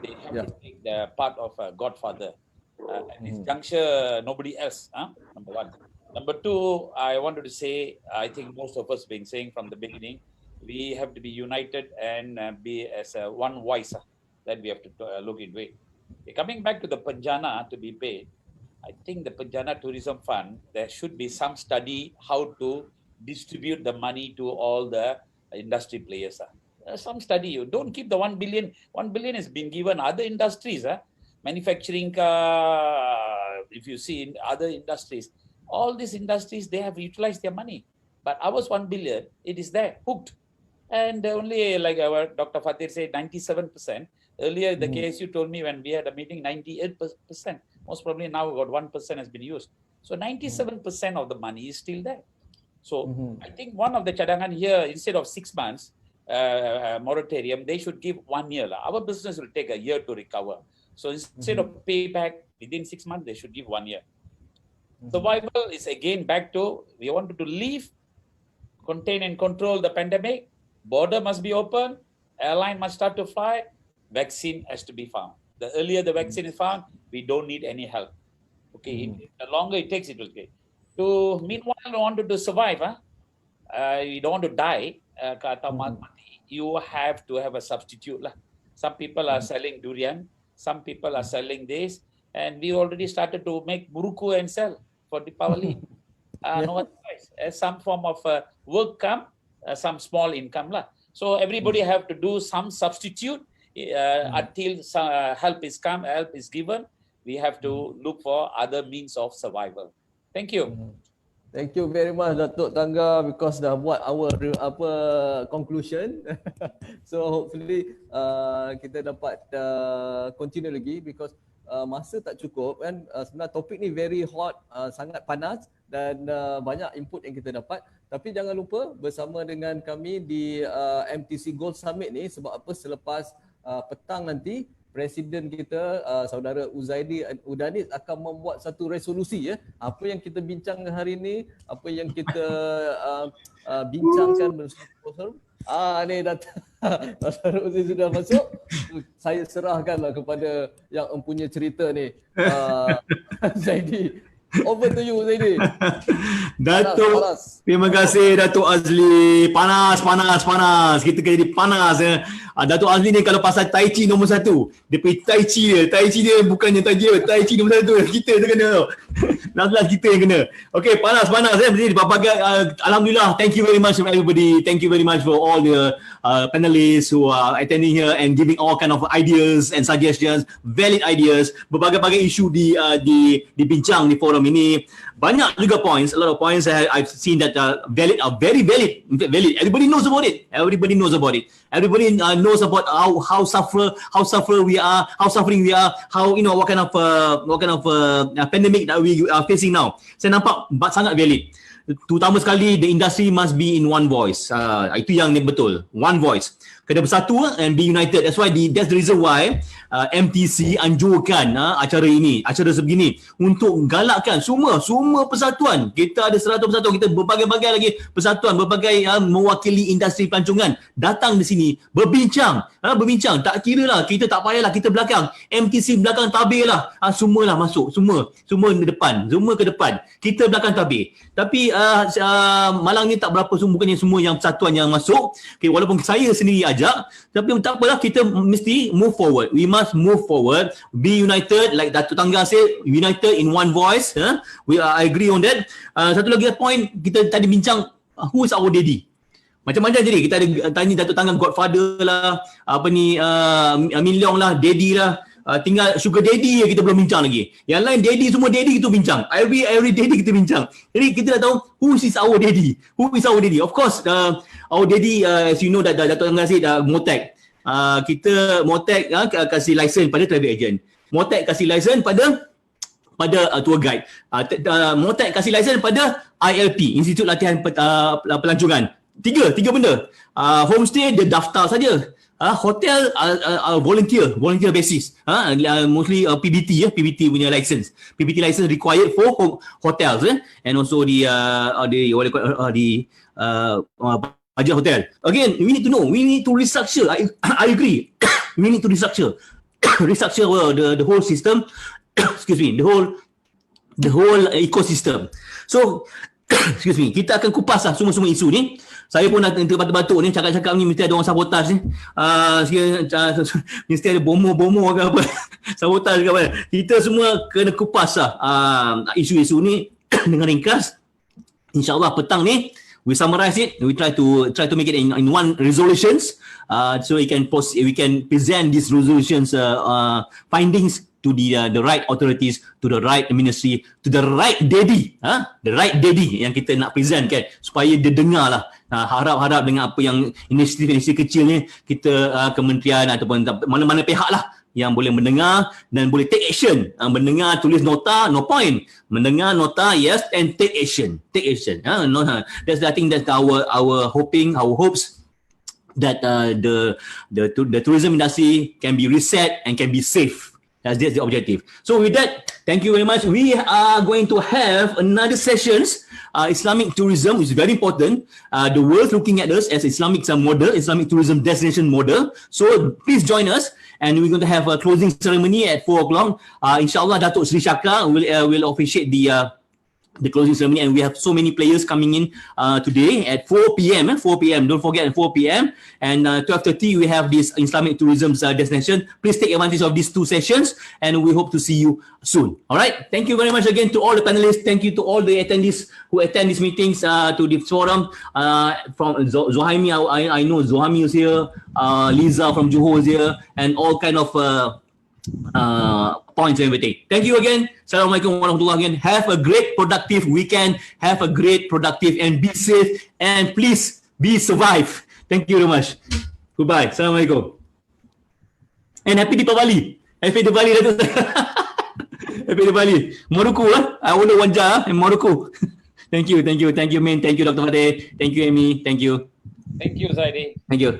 They have to take the part of a godfather. At this juncture, nobody else. Number one. Number two, I wanted to say, I think most of us been saying from the beginning, we have to be united and be as one voice that we have to look into it. Coming back to the Penjana to be paid, I think the Penjana Tourism Fund, there should be some study how to distribute the money to all the industry players. Some study. You don't keep the 1 billion. 1 billion has been given other industries. Manufacturing, if you see in other industries, all these industries, they have utilized their money. But ours 1 billion, it is there, hooked. And only, like our Dr. Fatir said, 97%. Earlier, the KSU told me when we had a meeting, 98%. Most probably now about 1% has been used. So 97% of the money is still there. So I think one of the cadangan here, instead of 6 months moratorium, they should give 1 year. Our business will take a year to recover. So instead of payback within 6 months, they should give 1 year. Survival is again back to, we wanted to leave, contain and control the pandemic, border must be open, airline must start to fly, vaccine has to be found. The earlier the vaccine is found, we don't need any help. Okay, the longer it takes, it will take. Meanwhile, we wanted to survive. You don't want to die. You have to have a substitute. Some people are selling durian. Some people are selling this. And we already started to make muruku and sell for Deepavali. No other choice. As some form of work come, some small income. So everybody have to do some substitute until help is given. We have to look for other means of survival. Thank you. Thank you very much Datuk Thangga, because dah buat our conclusion. So hopefully kita dapat continue lagi, because masa tak cukup kan. Sebenarnya topik ni very hot, sangat panas, dan banyak input yang kita dapat. Tapi jangan lupa bersama dengan kami di MTC Gold Summit ni. Sebab apa? Selepas petang nanti, Presiden kita saudara Uzaidi Udanis akan membuat satu resolusi apa yang kita bincang hari ini, apa yang kita bincangkan bersama. Ni saudara Uzaidi sudah masuk. Saya serahkanlah kepada yang mempunyai cerita ni. Zaidi, Over to you, Zaidi. Dato, Panas. terima kasih Dato Azli. Panas. Kita kena jadi panas. Dato Azli ni kalau pasal Tai Chi nombor 1. Dia pergi Tai Chi dia. Tai Chi dia bukannya Tai Chi nombor 1. Kita tu kena. Last kita yang kena. Okay, panas. Jadi berbagai, Alhamdulillah. Thank you very much everybody. Thank you very much for all the panelists who are attending here and giving all kind of ideas and suggestions, valid ideas. Berbagai-bagai isu dibincang di forum ini. Banyak juga points, a lot of points I've seen that valid, are very valid. In fact, valid. Everybody knows about it. Everybody knows about how suffering we are, how what kind of pandemic that we are facing now. Saya nampak sangat valid. Terutama sekali, the industry must be in one voice. Itu yang betul. One voice. Kena bersatu and be united. That's the reason why MTC anjurkan acara sebegini untuk galakkan semua persatuan. Kita ada 100 persatuan, kita berbagai-bagai lagi persatuan, berbagai mewakili industri pelancongan datang di sini berbincang. Tak kira lah, kita tak payahlah kita belakang. MTC belakang tabir lah. Semualah masuk, semua ke depan. Kita belakang tabir. Tapi malang ni tak berapa, bukannya semua yang persatuan yang masuk. Okay, walaupun saya sendiri ajak, tapi tak apalah, kita mesti move forward. We must move forward, be united, like Dato Thanggavellu said, united in one voice. I agree on that. Satu lagi point, kita tadi bincang, who is our daddy? Macam-macam jadi, kita ada tanya Dato Thanggavellu godfather lah, Mint Leong lah, daddy lah. Tinggal sugar daddy kita belum bincang lagi. Yang lain daddy, semua daddy kita bincang. Every daddy kita bincang. Jadi kita dah tahu who is our daddy. Of course, our daddy, as you know, Dato Thanggavellu said, Motek. Kita Motek kasih license pada travel agent. Motek kasih license pada tour guide. Motek kasih license pada ILP, Institut Latihan Pelancongan. Tiga benda. Homestay dia daftar saja. Hotel volunteer basis. Mostly PBT punya license. PBT license required for hotels and also the budget hotel. Again, we need to know. We need to restructure. I agree. We need to restructure the whole system. Excuse me, the whole ecosystem. So, excuse me, kita akan kupas lah semua isu ni. Saya pun nak terbatuk-batuk ni, cakap-cakap ni mesti ada orang sabotaj ni. Mesti ada bomo ke apa. Sabotaj ke apa. Kita semua kena kupas lah isu-isu ni dengan ringkas. InsyaAllah petang ni, we summarize it. We try to make it in one resolutions. So we can present these resolutions findings to the right authorities, to the right ministry, to the right daddy, the right daddy yang kita nak present kan, supaya dia dengar lah. Harap-harap dengan apa yang inisiatif kecil ni, kita kementerian ataupun mana-mana pihak lah yang boleh mendengar dan boleh take action. Mendengar, tulis nota, no point. Mendengar nota, yes, and take action. That's, I think that's our hopes, that the tourism industry can be reset and can be safe. That's the objective. So with that, thank you very much. We are going to have another sessions. Islamic tourism is very important. The world looking at us as Islamic model, Islamic tourism destination model. So please join us, and we're going to have a closing ceremony at 4 o'clock. Inshallah, Dato Sri Shaka will officiate the closing ceremony, and we have so many players coming in today at 4 p.m. 4 p.m. Don't forget at 4 p.m. And 12:30 we have this Islamic tourism destination. Please take advantage of these two sessions, and we hope to see you soon. All right. Thank you very much again to all the panelists. Thank you to all the attendees who attend these meetings, to this forum. From Zohaimi, I know Zohaimi is here. Liza from Johor is here, and all kind of points and everything. Thank you again. Assalamualaikum warahmatullahi wabarakatuh. Have a great productive weekend. Have a great productive and be safe, and please be survive. Thank you very much. Goodbye. Assalamualaikum. And happy Deepavali. Happy Deepavali. Happy Deepavali. Morocco I want to wanja in Morocco. Thank you, Min. Thank you, Dr. Fateh. Thank you, Emmy. Thank you. Thank you, Zaidi. Thank you.